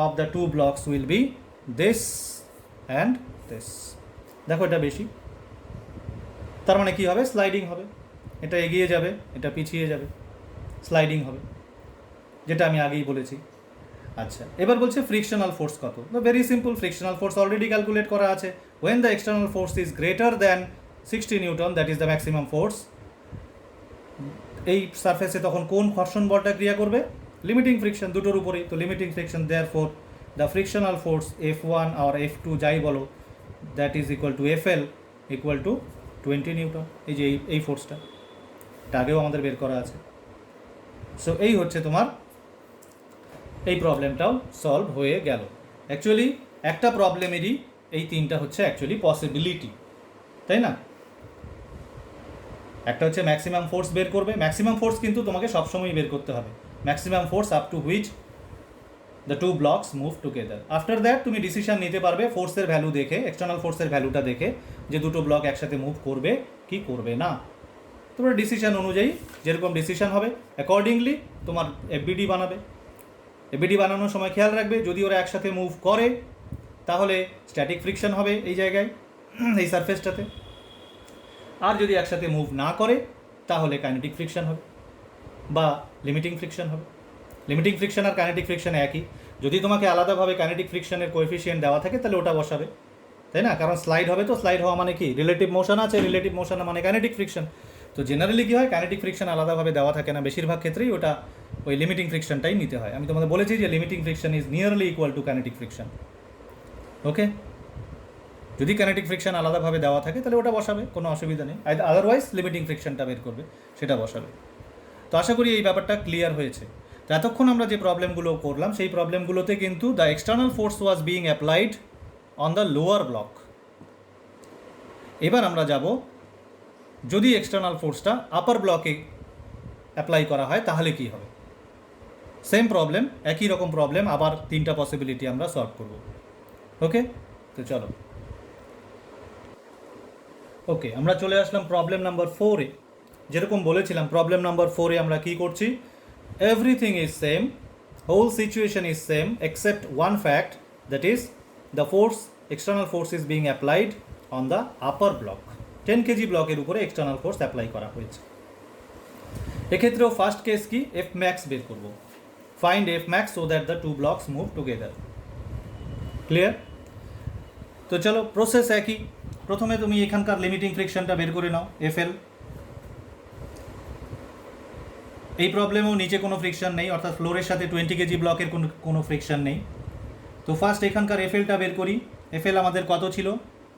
of the two blocks will be this and this. দেখো এটা বেশি, তার মানে কি হবে? স্লাইডিং হবে, এটা এগিয়ে যাবে, এটা পিছিয়ে যাবে, স্লাইডিং হবে, যেটা আমি আগেই বলেছি। আচ্ছা, এবার বলছে ফ্রিকশনাল ফোর্স কত? Very simple, frictional force already calculate করা আছে। when the external force is greater than 60 Newton, that is the maximum force, এই সারফেসে তখন কোন ঘর্ষণ বলটা ক্রিয়া করবে? লিমিটিং ফ্রিকশন, দুটোর উপরেই তো limiting friction. Therefore the frictional force F1 আর F2 যাই বলো, that is equal to FL equal to 20 newton. এই যে এই ফোর্সটা, এটা আগেও আমাদের বের করা আছে। সো এই হচ্ছে তোমার এই প্রবলেমটাও সলভ হয়ে গেল। অ্যাকচুয়ালি একটা প্রবলেমেরই এই তিনটা হচ্ছে অ্যাকচুয়ালি পসিবিলিটি, তাই না? একটা হচ্ছে ম্যাক্সিমাম ফোর্স বের করবে, ম্যাক্সিমাম ফোর্স কিন্তু তোমাকে সবসময় বের করতে হবে, maximum force up to which the two blocks move together. After that তুমি ডিসিশন নিতে পারবে ফোর্সের ভ্যালু দেখে, এক্সটার্নাল ফোর্সের ভ্যালুটা দেখে, যে দুটো ব্লক একসাথে মুভ করবে কি করবে না। তোমার ডিসিশন অনুযায়ী যেরকম ডিসিশন হবে অ্যাকর্ডিংলি তোমার FBD বানাবে। FBD বানানোর সময় খেয়াল রাখবে, যদি ওরা একসাথে মুভ করে তাহলে স্ট্যাটিক ফ্রিকশন হবে এই জায়গায়, এই সারফেসটাতে। আর যদি একসাথে মুভ না করে তাহলে কাইনেটিক ফ্রিকশন হবে বা লিমিটিং ফ্রিকশন হবে। লিমিটিং ফ্রিকশন আর কাইনেটিক ফ্রিকশন একই। যদি তোমাকে আলাদাভাবে কাইনেটিক ফ্রিকশনের কোএফিসিয়েন্ট দেওয়া থাকে তাহলে ওটা বসাবে, তাই না? কারণ স্লাইড হবে, তো স্লাইড হওয়া মানে কি? রিলেটিভ মোশন আছে, রিলেটিভ মোশন মানে কাইনেটিক ফ্রিকশন। তো জেনারেলি কী হয়, কাইনেটিক ফ্রিকশন আলাদাভাবে দেওয়া থাকে না, বেশিরভাগ ক্ষেত্রেই ওটা ওই লিমিটিং ফ্রিকশনটাই নিতে হয়। আমি তোমাদের বলেছি যে limiting friction is nearly equal to kinetic friction. Okay, যদি কাইনেটিক ফ্রিকশন আলাদাভাবে দেওয়া থাকে তাহলে ওটা বসাবে, কোনো অসুবিধা নেই। আদারওয়াইজ লিমিটিং ফ্রিকশনটা বের করবে, সেটা বসাবে। তো আশা করি এই ব্যাপারটা ক্লিয়ার হয়েছে। তো এতক্ষণ আমরা যে প্রবলেমগুলো করলাম সেই প্রবলেমগুলোতে কিন্তু the external force was being applied on the lower block, এবার আমরা যাব যদি এক্সটার্নাল ফোর্সটা আপার ব্লকে অ্যাপ্লাই করা হয় তাহলে কি হবে। সেম প্রবলেম, একই রকম প্রবলেম, আবার তিনটা পসিবিলিটি আমরা সলভ করব। ওকে, তো চলো। ওকে, আমরা চলে আসলাম প্রবলেম নাম্বার 4-এ। যেরকম বলেছিলাম প্রবলেম নাম্বার 4-এ আমরা কি করছি, everything is same, whole situation is same except one fact, that is the force, external force is being applied on the upper block. 10 kg ব্লকের উপরে এক্সটার্নাল ফোর্স অ্যাপ্লাই করা হয়েছে। এক্ষেত্রেও ফার্স্ট কেস কি, এফ ম্যাক্স বের করব। Find F max so that the two blocks move together. Clear? তো চলো, প্রসেস একই। প্রথমে তুমি এখানকার লিমিটিং ফ্রিকশনটা বের করে নাও, এফএল। এই প্রবলেমেও নিচে কোনো ফ্রিকশন নেই, অর্থাৎ ফ্লোরের সাথে 20 কেজি ব্লকের কোনো ফ্রিকশন নেই। তো ফার্স্ট এখানকার এফএলটা বের করি। এফএল আমাদের কত ছিল,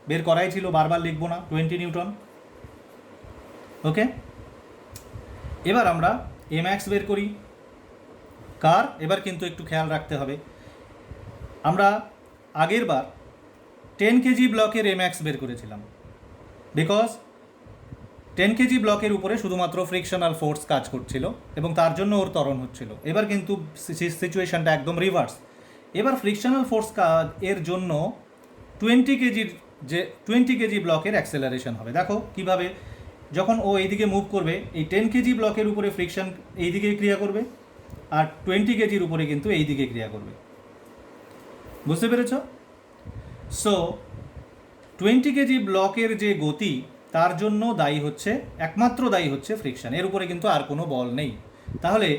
বের করাই ছিল, বারবার লিখবো না, 20 নিউটন। ওকে, এবার আমরা এম এক্স বের করি। কার, এবার কিন্তু একটু খেয়াল রাখতে হবে, আমরা আগের বার 10 কেজি ব্লকের এম এক্স বের করেছিলাম, বিকজ 10 কেজি ব্লকের উপরে শুধুমাত্র ফ্রিকশনাল ফোর্স কাজ করছিল এবং তার জন্য ওর ত্বরণ হচ্ছিল। এবার কিন্তু সিচুয়েশনটা একদম রিভার্স। এবার ফ্রিকশনাল ফোর্স এর জন্য 20 কেজি ব্লকের অ্যাক্সেলারেশন হবে। দেখো কিভাবে, যখন ও এইদিকে মুভ করবে, এই 10 কেজি ব্লকের উপরে ফ্রিকশন এইদিকে ক্রিয়া করবে, আর 20 কেজির উপরে কিন্তু এইদিকে ক্রিয়া করবে। বুঝতে পেরেছ? সো 20 কেজি ব্লকের যে গতি, তার জন্য দায়ী হচ্ছে, একমাত্র দায়ী হচ্ছে ফ্রিকশন, এর উপরে কিন্তু আর কোনো বল নেই। তাহলে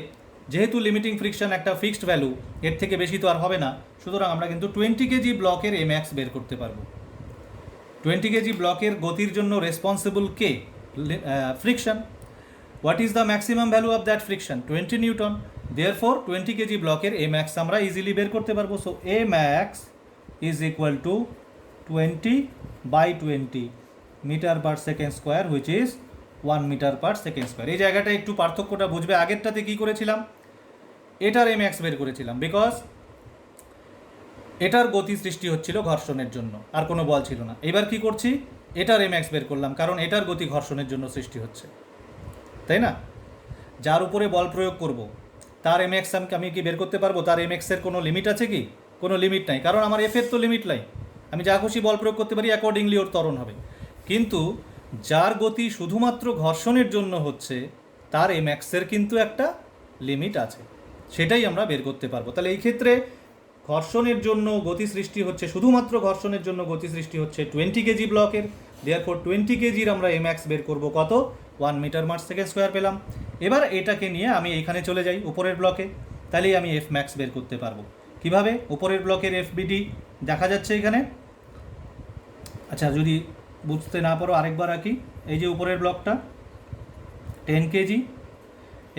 যেহেতু লিমিটিং ফ্রিকশন একটা ফিক্সড ভ্যালু, এর থেকে বেশি তো আর হবে না, সুতরাং আমরা কিন্তু 20 কেজি ব্লকের এম এক্স বের করতে পারবো। 20 কেজি ব্লকের গতির জন্য রেসপন্সিবল কে? Friction. What is the maximum value of that friction? 20 newton. Therefore 20 kg ব্লকের এম এক্স আমরা ইজিলি বের করতে পারবো। So M X is equal to 20/20 meter per second square, which is 1 metre per second square. এই জায়গাটা একটু পার্থক্যটা বুঝবে। আগেরটাতে কি করেছিলাম, এটার এম এক্স বের করেছিলাম, বিকজ এটার গতি সৃষ্টি হচ্ছিল ঘর্ষণের জন্য, আর কোনো বল ছিল না। এবার কি করছি, এটার এম এক্স বের করলাম, কারণ এটার গতি ঘর্ষণের জন্য সৃষ্টি হচ্ছে, তাই না? যার উপরে বল প্রয়োগ করব তার এম এক্স আমি কি বের করতে পারবো? তার এম এক্সের কোনো লিমিট আছে কি? কোনো লিমিট নাই, কারণ আমার এফের তো লিমিট নাই। আমি যা খুশি বল প্রয়োগ করতে পারি, অ্যাকর্ডিংলি ওর ত্বরণ হবে। কিন্তু যার গতি শুধুমাত্র ঘর্ষণের জন্য হচ্ছে, তার এম এক্সের কিন্তু একটা লিমিট আছে, সেটাই আমরা বের করতে পারবো। তাহলে এই ক্ষেত্রে ঘর্ষণের জন্য গতি সৃষ্টি হচ্ছে, শুধুমাত্র ঘর্ষণের জন্য গতি সৃষ্টি হচ্ছে 20 কেজি ব্লকের। দেয়ারফর 20 কেজির আমরা এম এক্স বের করবো কত? 1 মিটার পার সেকেন্ড স্কোয়ার পেলাম। এবার এটাকে নিয়ে আমি এখানে চলে যাই উপরের ব্লকে, তাহলেই আমি এফ ম্যাক্স বের করতে পারবো। কিভাবে? উপরের ব্লকের এফবিডি দেখা যাচ্ছে এখানে। আচ্ছা, যদি বুঝতে না পারো আরেকবার আঁকি। এই যে উপরের ব্লকটা 10 কেজি,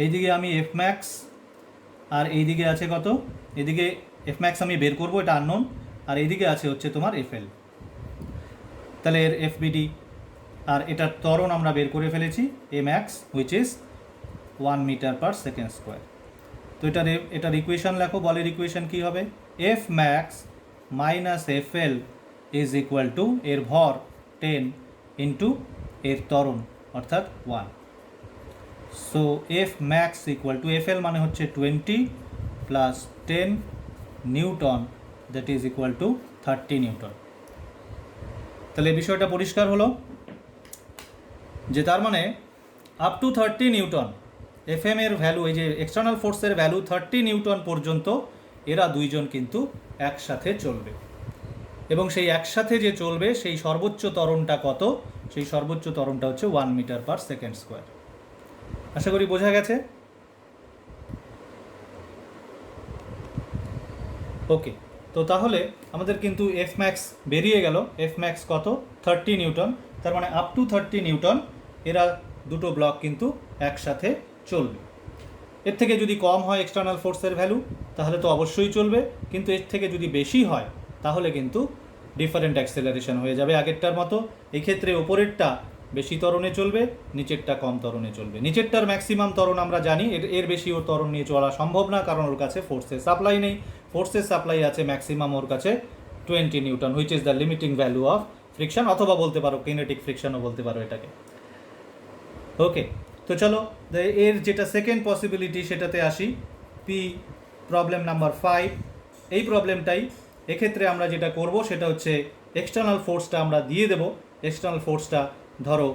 এইদিকে আমি এফ ম্যাক্স, আর এইদিকে আছে কত? এদিকে এফ ম্যাক্স আমি বের করবো, এটা আননোন, আর এইদিকে আছে হচ্ছে তোমার এফএল। তাহলে এর এফবিডি আর এটার ত্বরণ আমরা বের করে ফেলেছি, a max which is 1 metre per second square. তো এটার ইকুয়েশন লেখো, বলের ইকুয়েশন কী হবে? F max minus F L is equal to এর ভর 10 ইন্টু এর ত্বরণ অর্থাৎ 1। So F max equal to, F L মানে হচ্ছে 20 plus 10 newton, that is equal to 30 newton. তাহলে এই বিষয়টা পরিষ্কার হলো যে তার মানে up to 30 newton F M এর ভ্যালু, এই যে এক্সটার্নাল ফোর্সের ভ্যালু 30 নিউটন পর্যন্ত এরা দুইজন কিন্তু একসাথে চলবে, এবং সেই একসাথে যে চলবে সেই সর্বোচ্চ ত্বরণটা কত? সেই সর্বোচ্চ ত্বরণটা হচ্ছে 1 মিটার পার সেকেন্ড স্কোয়ার। আশা করি বোঝা গেছে। ওকে, তো তাহলে আমাদের কিন্তু এফ ম্যাক্স বেরিয়ে গেল। এফ ম্যাক্স কত? 30 নিউটন। তার মানে আপ টু 30 নিউটন এরা দুটো ব্লক কিন্তু একসাথে চলবে। এর থেকে যদি কম হয় এক্সটার্নাল ফোর্সের ভ্যালু, তাহলে তো অবশ্যই চলবে, কিন্তু এর থেকে যদি বেশি হয় তাহলে কিন্তু ডিফারেন্ট অ্যাক্সেলারেশন হয়ে যাবে আগেরটার মতো। এই ক্ষেত্রে ওপরেরটা বেশি ত্বরণে চলবে, নিচেরটা কম ত্বরণে চলবে। নিচেরটার ম্যাক্সিমাম ত্বরণ আমরা জানি, এর বেশি ওর ত্বরণ নিয়ে চলা সম্ভব না, কারণ ওর কাছে ফোর্সের সাপ্লাই নেই। ফোর্সের সাপ্লাই আছে ম্যাক্সিমাম ওর কাছে 20 Newton, which is the limiting value of friction, অথবা বলতে পারো কিনেটিক ফ্রিকশনও বলতে পারো এটাকে। ওকে, তো চলো এর যেটা সেকেন্ড পসিবিলিটি সেটাতে আসি, পি প্রবলেম নাম্বার 5। এই প্রবলেমটাই, এক্ষেত্রে আমরা যেটা করব সেটা হচ্ছে এক্সটার্নাল ফোর্সটা আমরা দিয়ে দেব। এক্সটার্নাল ফোর্সটা ধরো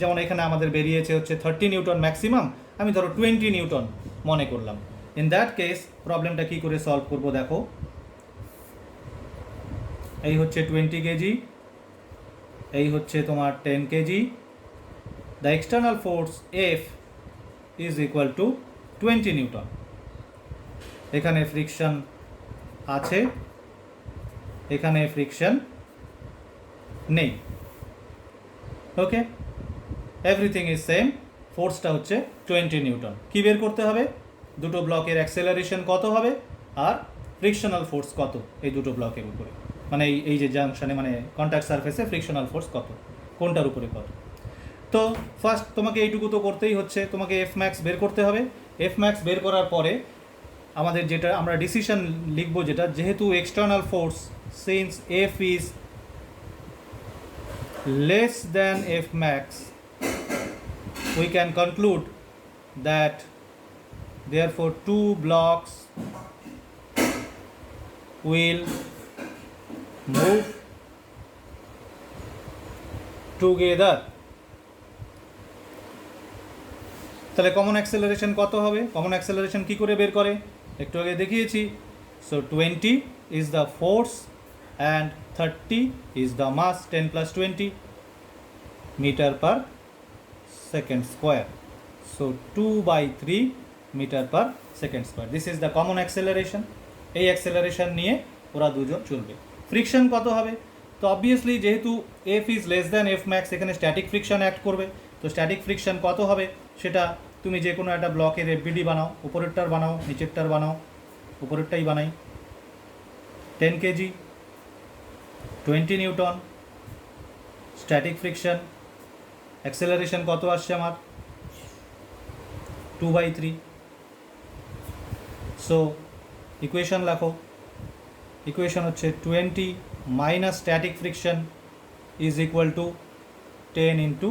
যেমন এখানে আমাদের বেরিয়েছে হচ্ছে 30 নিউটন ম্যাক্সিমাম, আমি ধরো 20 নিউটন মনে করলাম। ইন দ্যাট কেস প্রবলেমটা কী করে সলভ করব দেখো, এই হচ্ছে 20 কেজি, এই হচ্ছে তোমার 10 KG. The external force F is equal to 20 Newton. এখানে ফ্রিকশন আছে, এখানে ফ্রিকশন নেই। ওকে, এভরিথিং ইজ সেম, ফোর্সটা হচ্ছে 20 নিউটন। কী বের করতে হবে? দুটো ব্লকের অ্যাক্সেলারেশন কত হবে আর ফ্রিকশনাল ফোর্স কত এই দুটো ব্লকের উপরে, মানে এই যে জাংশনে মানে কন্ট্যাক্ট সারফেসে ফ্রিকশনাল ফোর্স কত, কোনটার উপরে কত। তো ফার্স্ট তোমাকে এইটুকু তো করতেই হচ্ছে, তোমাকে এফ ম্যাক্স বের করতে হবে। এফ ম্যাক্স বের করার পরে আমাদের যেটা আমরা ডিসিশন লিখবো, যেটা যেহেতু external force since F is less than F max, we can conclude that therefore two blocks will move together। তাহলে কমন অ্যাক্সেলারেশন কত হবে? কমন অ্যাক্সেলারেশন কী করে বের করে একটু আগে দেখিয়েছি। So 20 is the force and 30 is the mass, 10 plus 20 meter per second square, so 2/3 meter per second square. This is the common acceleration. এই অ্যাক্সেলারেশন নিয়ে ওরা দুজন চলবে। ফ্রিকশন কত হবে? তো অবভিয়াসলি যেহেতু F is less than F max, এখানে স্ট্যাটিক ফ্রিকশন অ্যাক্ট করবে। তো স্ট্যাটিক ফ্রিকশন কত হবে সেটা তুমি যে কোনো একটা ব্লকের এফবিডি বানাও, উপরেরটার বানাও, নিচেরটার বানাও, উপরেরটাই বানাই। 10 KG, 20 Newton, static friction, acceleration কত আসছে আমার? 2/3। সো ইকুয়েশন লেখো, ইকুয়েশন হচ্ছে 20 minus static friction is equal to 10 into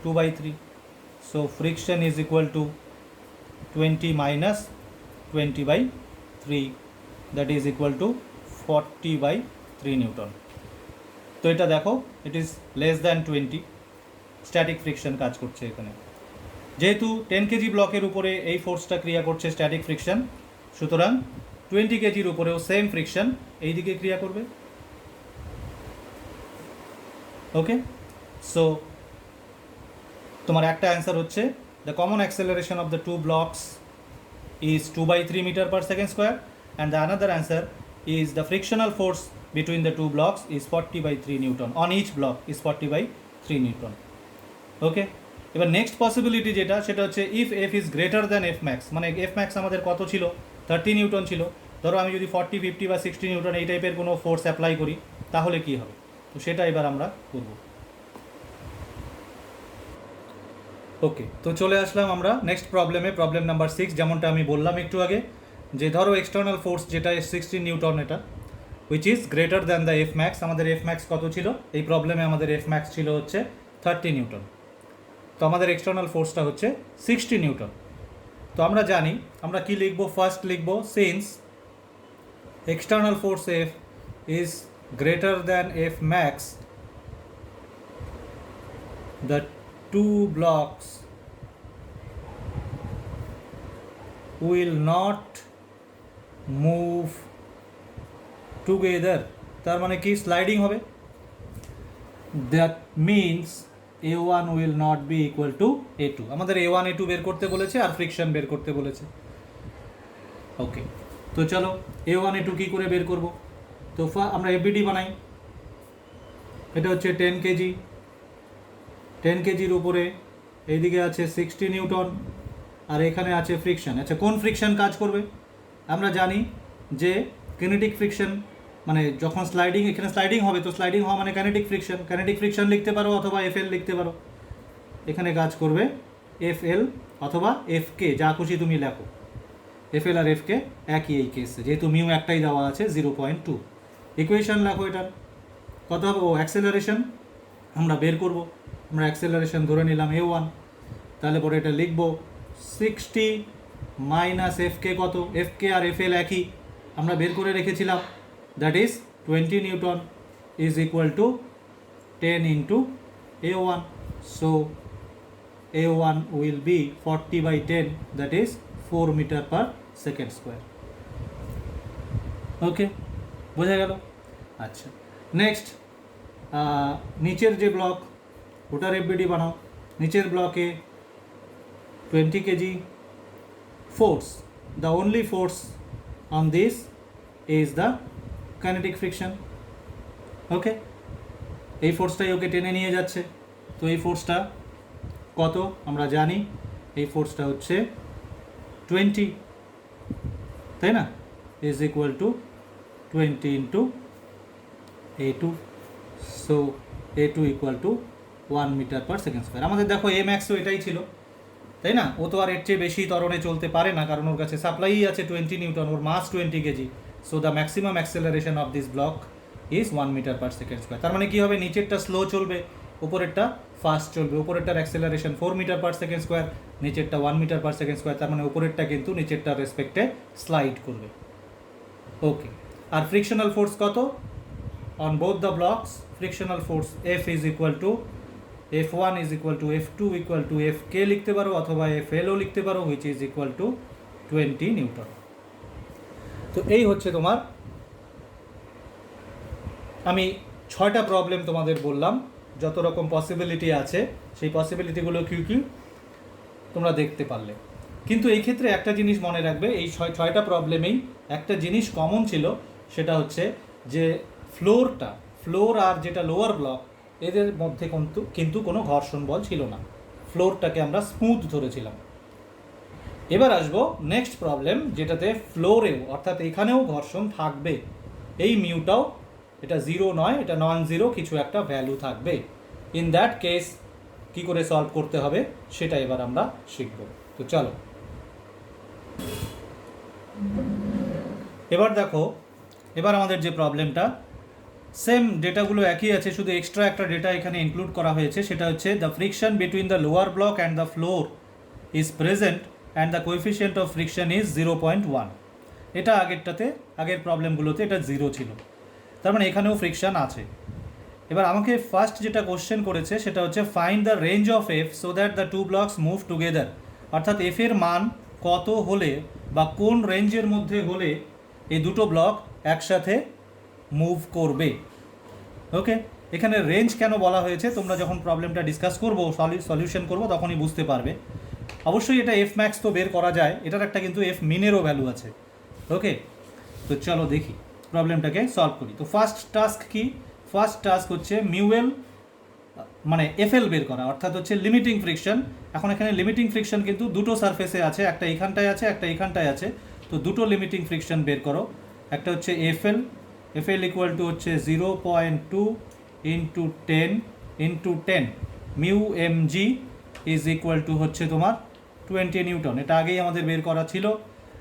2/3। So friction is equal to 20 minus 20/3, that is equal two 40/3 Newton. তো এটা দেখো, it is less than 20, static friction কাজ করছে এখানে। যেহেতু 10 কেজি ব্লকের উপরে এই ফোর্সটা ক্রিয়া করছে স্ট্যাটিক ফ্রিকশন, সুতরাং 20 কেজির উপরেও সেম ফ্রিকশন এই দিকে ক্রিয়া করবে। ওকে, সো তোমার একটা অ্যান্সার হচ্ছে the common acceleration of the two blocks is 2/3 meter per second square, and the another answer is the frictional force between the two blocks is 40/3 Newton. On each block is 40/3 Newton. ওকে, এবার নেক্সট পসিবিলিটি যেটা সেটা হচ্ছে if F is greater than F max, মানে এফ ম্যাক্স আমাদের কত ছিল? 30 নিউটন ছিল। ধরো আমি যদি 40, 50 বা 60 নিউটন এই টাইপের কোনো ফোর্স অ্যাপ্লাই করি, তাহলে কি হবে? তো সেটা এবার আমরা করব। ওকে, তো চলে আসলাম আমরা নেক্সট প্রবলেমে, প্রবলেম নাম্বার 6। যেমনটা আমি বললাম একটু আগে, যে ধরো এক্সটার্নাল ফোর্স যেটা 16 নিউটন, এটা which is greater than the F max। আমাদের F max কত ছিল এই প্রবলেমে? আমাদের F max ছিল হচ্ছে 30 নিউটন। তো আমাদের এক্সটার্নাল ফোর্সটা হচ্ছে 60 নিউটন। তো আমরা জানি আমরা কি লিখব, ফার্স্ট লিখব since external force F is greater than F max, the two blocks will not move together. তার মানে কি? স্লাইডিং হবে। That means A1 will not be equal to A2। আমাদের A1 A2 বের করতে বলেছে আর ফ্রিকশন বের করতে বলেছে। ওকে, তো চলো A1 A2 কী করে বের করব? তো আমরা এফবিডি বানাই। এটা হচ্ছে 10 কেজি, 10 কেজির উপরে এইদিকে আছে 60 নিউটন, আর এখানে আছে ফ্রিকশন। আচ্ছা, কোন ফ্রিকশন কাজ করবে? আমরা জানি যে কিনেটিক ফ্রিকশন, মানে যখন স্লাইডিং, এখানে স্লাইডিং হবে, তো স্লাইডিং হওয়া মানে কাইনেটিক ফ্রিকশন। কাইনেটিক ফ্রিকশন লিখতে পারো অথবা এফএল লিখতে পারো। এখানে কাজ করবে এফএল অথবা এফকে, যা খুশি তুমি লেখো। এফএল আর এফকে একই এই কেসে, যেহেতু মিউ একটাই দেওয়া আছে 0.2। ইকুয়েশন লেখো এটার, কত হবে? ও অ্যাক্সেলারেশন আমরা বের করব। আমরা অ্যাক্সেলারেশন ধরে নিলাম a1, তাহলে পরে এটা লিখব 60 মাইনাস এফকে কত, এফকে আর এফএল একই আমরা বের করে রেখেছিলাম, that is 20 Newton is equal to 10 into a1. So a1 will be 40/10, that is 4 meter per second square. ওকে, বোঝা গেল? আচ্ছা, নেক্সট নিচের যে ব্লক ওটার এফবিডি বানাও। নিচের ব্লকে 20 KG force, the only force on this is the kinetic friction. ওকে, এই ফোর্সটাই ওকে টেনে নিয়ে যাচ্ছে। তো এই ফোর্সটা কত আমরা জানি, এই ফোর্সটা হচ্ছে 20, তাই না, is equal to 20 into a2. So a2 equal to 1 metre per second square. আমাদের দেখো এ ম্যাক্সও এটাই ছিল, তাই না? ও তো আর এর চেয়ে বেশি ত্বরণে চলতে পারে না, কারণ ওর কাছে সাপ্লাই আছে 20 নিউটন, ওর mass 20 kg. So the maximum acceleration of this block is 1 metre per second square. তার মানে কী হবে, নিচেরটা স্লো চলবে, উপরেরটা ফাস্ট চলবে। উপরেরটার acceleration 4 metre per second square, নিচেরটা 1 মিটার পার সেকেন্ড স্কোয়ার। তার মানে উপরেরটা কিন্তু নিচেরটার রেসপেক্টে স্লাইড করবে। ওকে, আর ফ্রিকশনাল ফোর্স কত on both the blocks? Frictional force F is equal two F1 is equal two F2 equal to FK লিখতে পারো, অথবা FLও লিখতে পারো, which is equal to 20 Newton. তো এই হচ্ছে তোমার, আমি 6টা প্রবলেম তোমাদের বললাম, যত রকম পসিবিলিটি আছে সেই পসিবিলিটিগুলো কী কী তোমরা দেখতে পারলে। কিন্তু এই ক্ষেত্রে একটা জিনিস মনে রাখবে, এই 6টা প্রবলেমেই একটা জিনিস কমন ছিল, সেটা হচ্ছে যে ফ্লোর আর যেটা লোয়ার ব্লক এদের মধ্যে কিন্তু কোনো ঘর্ষণ বল ছিল না। ফ্লোরটাকে আমরা স্মুথ ধরেছিলাম। এবার আসবো নেক্সট প্রবলেম, যেটাতে ফ্লোরেও অর্থাৎ এখানেও ঘর্ষণ থাকবে। এই মিউটাও এটা জিরো নয়, এটা নন জিরো কিছু একটা ভ্যালু থাকবে। ইন দ্যাট কেস কী করে সলভ করতে হবে সেটা এবার আমরা শিখব। তো চলো, এবার দেখো, এবার আমাদের যে প্রবলেমটা, সেম ডেটাগুলো একই আছে, শুধু এক্সট্রা একটা ডেটা এখানে ইনক্লুড করা হয়েছে। সেটা হচ্ছে the friction between the lower block and the floor is present and the coefficient of friction is 0.1। এটা আগের প্রবলেমগুলোতে এটা 0 ছিল, তার মানে এখানেও ফ্রিকশন আছে। এবার আমাকে ফার্স্ট যেটা কোশ্চেন করেছে সেটা হচ্ছে find the range of F so that the two blocks move together. অর্থাৎ এফের মান কত হলে বা কোন রেঞ্জের মধ্যে হলে এই দুটো ব্লক একসাথে মুভ করবে। ওকে, এখানে রেঞ্জ কেন বলা হয়েছে তোমরা যখন প্রবলেমটা ডিসকাস করবো, সলিউশন করবো, তখনই বুঝতে পারবে। অবশ্যই এটা এফ ম্যাক্স তো বের করা যায়, এটার একটা কিন্তু এফ মিনেরও ভ্যালু আছে। ওকে, তো চলো দেখি প্রবলেমটাকে সলভ করি। তো ফার্স্ট টাস্ক কি? ফার্স্ট টাস্ক হচ্ছে মিউএল মানে এফএল বের করা, অর্থাৎ হচ্ছে লিমিটিং ফ্রিকশন। এখন এখানে লিমিটিং ফ্রিকশন কিন্তু দুটো সারফেসে আছে, একটা এখানটায় আছে, একটা এখানটায় আছে। তো দুটো লিমিটিং ফ্রিকশন বের করো। একটা হচ্ছে এফএল ইকুয়াল টু হচ্ছে 0.2 into 10 mu MG is equal to হচ্ছে তোমার 20 নিউটন। এটা আগেই আমাদের বের করা ছিল।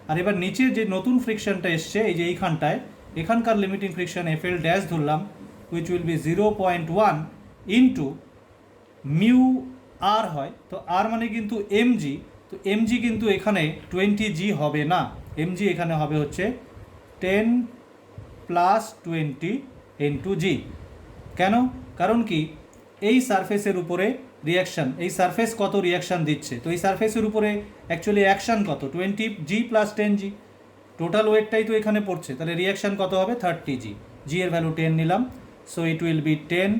আর এবার নিচে যে নতুন ফ্রিকশনটা এসছে, এই যে এইখানটায়, এখানকার লিমিটিং ফ্রিকশন এফএল ড্যাশ ধরলাম, which will be 0.1 into mu R হয়। তো আর মানে কিন্তু এমজি, তো এমজি কিন্তু এখানে 20G হবে না, এমজি এখানে হবে হচ্ছে 10 প্লাস 20 ইন্টু জি। কেন? কারণ কি, এই সারফেসের উপরে রিয়াকশান, এই সারফেস কত রিয়াকশান দিচ্ছে, তো এই সারফেসের উপরে অ্যাকচুয়ালি অ্যাকশান কত, 20G প্লাস 10G, টোটাল ওয়েটটাই তো এখানে পড়ছে। তাহলে রিয়াকশান কত হবে? 30G। জি এর ভ্যালু 10 নিলাম, so it will B 10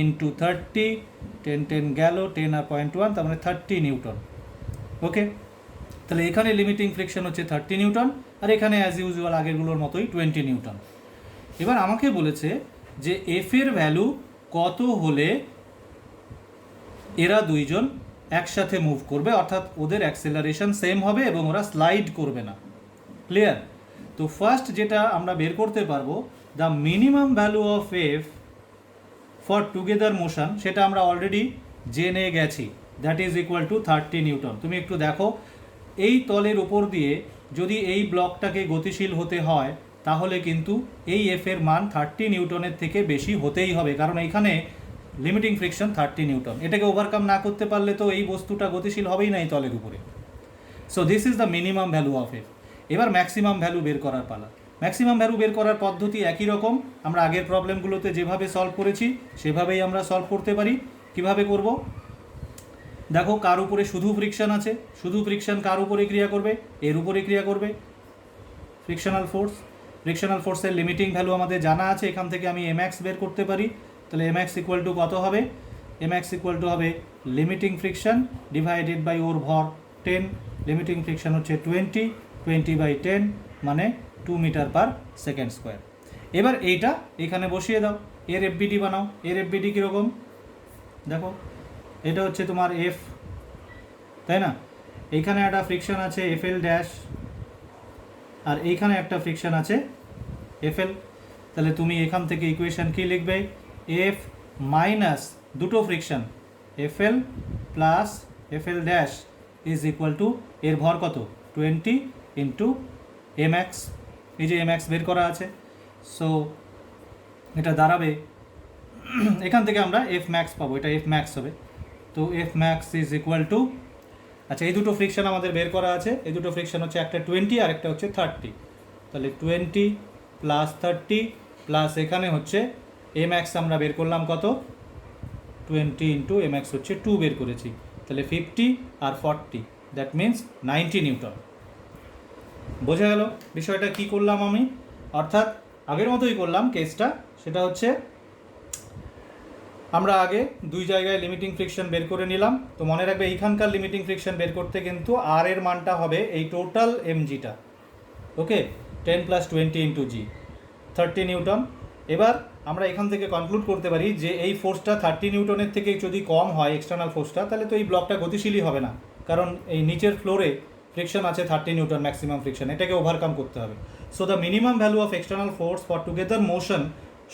into 30, 10 গেল, 10 আর 0.1, তার মানে 30 নিউটন। ওকে, তাহলে এখানে লিমিটিং ফ্রিকশন হচ্ছে 30 নিউটন, আর এখানে অ্যাজ ইউজুয়াল আগেরগুলোর মতোই 20 নিউটন। এবার আমাকে বলেছে যে এফ এর ভ্যালু কত হলে এরা দুইজন একসাথে মুভ করবে, অর্থাৎ ওদের অ্যাক্সেলারেশন সেম হবে এবং ওরা স্লাইড করবে না। ক্লিয়ার? তো ফার্স্ট যেটা আমরা বের করতে পারবো, the minimum value of F for together motion, সেটা আমরা অলরেডি জেনে গেছি, that is equal to 30 Newton. তুমি একটু দেখো, এই তলের উপর দিয়ে যদি এই ব্লকটাকে গতিশীল হতে হয়, তাহলে কিন্তু এই এফ এর মান 30 নিউটনের থেকে বেশি হতেই হবে, কারণ এইখানে লিমিটিং ফ্রিকশন 30 নিউটন। এটাকে ওভারকাম না করতে পারলে তো এই বস্তুটা গতিশীল হবেই না এই তলের উপরে। So this is the minimum value of F. এবার ম্যাক্সিমাম ভ্যালু বের করার পালা। ম্যাক্সিমাম ভ্যালু বের করার পদ্ধতি একই রকম, আমরা আগের প্রবলেমগুলোতে যেভাবে সলভ করেছি সেভাবেই আমরা সলভ করতে পারি। কিভাবে করব? দেখো, কার উপরে শুধু ফ্রিকশন আছে, শুধু ফ্রিকশন কার উপরে ক্রিয়া করবে? এর উপরে ক্রিয়া করবে, ফ্রিকশনাল ফোর্স। ফ্রিকশনাল ফোর্সের লিমিটিং ভ্যালু আমাদের জানা আছে, এখান থেকে আমি এমএক্স বের করতে পারি। তাহলে এমএক্স ইকুয়াল টু কত হবে? এমএক্স ইকুয়াল টু হবে লিমিটিং ফ্রিকশন ডিভাইডেড বাই ওর ভর 10। লিমিটিং ফ্রিকশন হচ্ছে 20/10 মানে 2 মিটার পার সেকেন্ড স্কোয়ার। এবার এইটা এখানে বসিয়ে দাও, এর এফবিডি বানাও। এর এফবিডি কীরকম দেখো, এটা হচ্ছে তোমার এফ, তাই না? এইখানে একটা ফ্রিকশন আছে এফএল ড্যাশ, আর এইখানে একটা ফ্রিকশন আছে এফএল। তাহলে তুমি এখান থেকে ইকুয়েশন কি লিখবে? এফ মাইনাস দুটো friction FL plus FL dash is equal to এর ভর কত? 20 ইন্টু এমএক্স। এই যে এমএক্স বের করা আছে, সো এটা দাঁড়াবে এখান থেকে আমরা এফ ম্যাক্স পাবো, এটা এফ ম্যাক্স হবে। তো F max is equal two, আচ্ছা এই দুটো ফ্রিকশন আমাদের বের করা আছে, এই দুটো ফ্রিকশন হচ্ছে একটা 20 আর একটা হচ্ছে 30। তাহলে 20 প্লাস 30 প্লাস এখানে হচ্ছে এমএক্স আমরা বের করলাম কত? 20 ইন্টু এমএক্স হচ্ছে 2 বের করেছি, তাহলে 50 আর 40 দ্যাট মিন্স 90 নিউটন। বোঝা গেল বিষয়টা কি করলাম আমি? অর্থাৎ আগের মতোই করলাম কেসটা, সেটা হচ্ছে আমরা আগে দুই জায়গায় লিমিটিং ফ্রিকশন বের করে নিলাম। তো মনে রাখবে এইখানকার লিমিটিং ফ্রিকশন বের করতে কিন্তু আর এর মানটা হবে এই টোটাল এমজিটা, ওকে, 10 প্লাস 20 ইন্টু জি, 30 নিউটন। এবার আমরা এখান থেকে কনক্লুড করতে পারি যে এই ফোর্সটা 30 নিউটনের থেকে যদি কম হয় এক্সটার্নাল ফোর্সটা, তাহলে তো এই ব্লকটা গতিশীলই হবে না, কারণ এই নিচের ফ্লোরে ফ্রিকশন আছে 30 নিউটন ম্যাক্সিমাম ফ্রিকশন, এটাকে ওভারকাম করতে হবে। So the minimum value of external force for together motion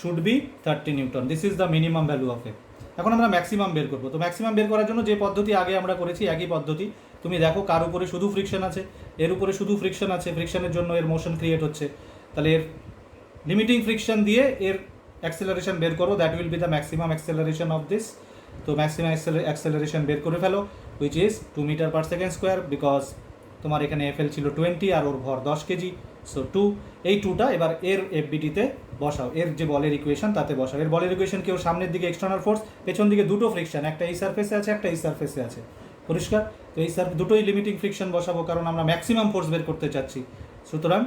should be 30 Newton. This is the minimum value of F. এখন আমরা ম্যাক্সিমাম বের করবো। তো ম্যাক্সিমাম বের করার জন্য যে পদ্ধতি আগে আমরা করেছি একই পদ্ধতি। তুমি দেখো কার উপরে শুধু ফ্রিকশন আছে, এর উপরে শুধু ফ্রিকশন আছে, ফ্রিকশনের জন্য এর মোশন ক্রিয়েট হচ্ছে, তাহলে এর লিমিটিং ফ্রিকশন দিয়ে এর অ্যাক্সেলারেশন বের করো, that will be the maximum acceleration of this. তো ম্যাক্সিমাম অ্যাক্সেলারেশন বের করে ফেলো, which is 2 metre per second square, because তোমার এখানে এফএল ছিল 20 আর ওর ভর 10 কেজি, সো 2। এই 2টা এবার এর এফবিটিতে বসাও, এর যে বলের ইকুয়েশন তাতে বসাও। এর বলের ইকুয়েশন কেউ সামনের দিকে এক্সটার্নাল ফোর্স, পেছন দিকে দুটো ফ্রিকশন, একটা এই সারফেসে আছে একটা এই সারফেসে আছে, পরিষ্কার? তো এই দুটোই লিমিটিং ফ্রিকশন বসাবো, কারণ আমরা ম্যাক্সিমাম ফোর্স বের করতে চাচ্ছি। সুতরাং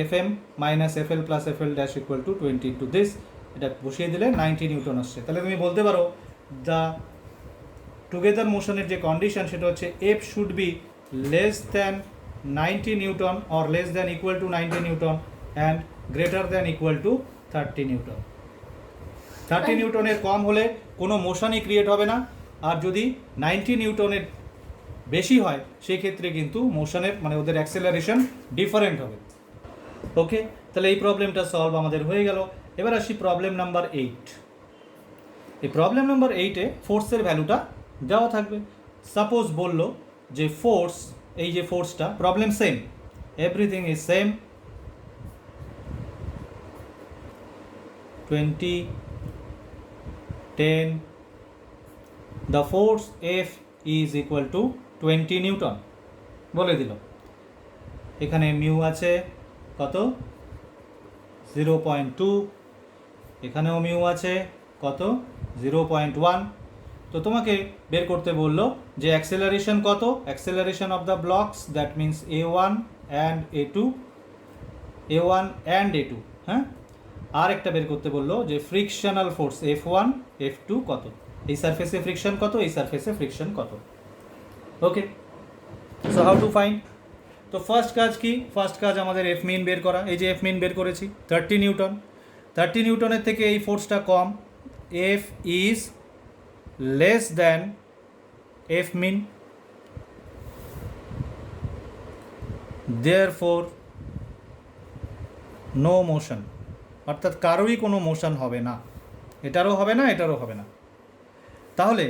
F M minus F L plus F L dash equal to 20 into this, এটা বসিয়ে দিলে 90 নিউটন আসছে। তাহলে তুমি বলতে পারো দ্য টুগেদার মোশনের যে কন্ডিশন সেটা হচ্ছে F should be less than 90 Newton or less than equal to 90 Newton and greater than equal to 30 Newton. 30 নিউটনের কম হলে কোনো মোশনই ক্রিয়েট হবে না, আর যদি 90 নিউটনের বেশি হয় সেই ক্ষেত্রে কিন্তু মোশনের মানে ওদের অ্যাক্সেলারেশন ডিফারেন্ট হবে। ওকে, তাহলে এই প্রবলেমটা সলভ আমাদের হয়ে গেল। এবার আসি প্রবলেম নাম্বার 8। এই প্রবলেম নাম্বার 8-এ ফোর্সের ভ্যালুটা দেওয়া থাকবে। সাপোজ বলল যে ফোর্স, এই যে ফোর্সটা, problem same, everything is same, 20, 10, the force F is equal to 20 newton বলে দিল। এখানে মিউ আছে কত? 0.2, এখানেও মিউ আছে কত? 0.1। তো তোমাকে বের করতে বললো যে অ্যাক্সেলারেশন কত, acceleration of the blocks, that means A1 and A2, A1 and A2, হ্যাঁ। আর একটা বের করতে বললো যে ফ্রিকশনাল ফোর্স F1 F2 কত, এই সারফেসে ফ্রিকশন কত, এই সারফেসে ফ্রিকশন কত। ওকে, সো হাউ টু ফাইন্ড? তো ফার্স্ট কাজ কি? ফার্স্ট কাজ আমাদের এফ মিন বের করা। এই যে এফ মিন বের করেছি 30 নিউটন। 30 নিউটনের থেকে এই ফোর্সটা কম, F is less than F min, therefore no motion, অর্থাৎ কারোরই কোনো মোশন হবে না, এটারও হবে না এটারও হবে না। তাহলে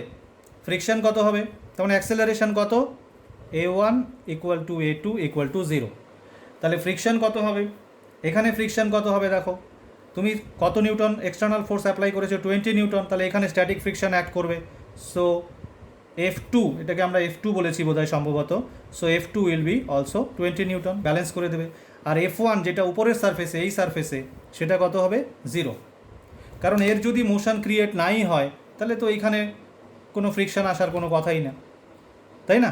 ফ্রিকশন কত হবে? তখন অ্যাক্সেলারেশন কত? A1 equal to A2 equal two 0। তাহলে ফ্রিকশন কত হবে? এখানে ফ্রিকশন কত হবে দেখো, তুমি কত নিউটন এক্সটার্নাল ফোর্স অ্যাপ্লাই করেছো 20 নিউটন, তাহলে এখানে স্ট্যাটিক ফ্রিকশন অ্যাক্ট করবে। সো F2, এটাকে আমরা F2 বলেছি বোধহয় সম্ভবত, so F2 will be also 20 Newton, balance করে দেবে। আর F1 যেটা উপরের সারফেসে, এই সারফেসে, সেটা কত হবে 0, কারণ এর যদি মোশন ক্রিয়েট নাই হয় তাহলে তো এইখানে কোনো ফ্রিকশন আসার কোনো কথাই না, তাই না?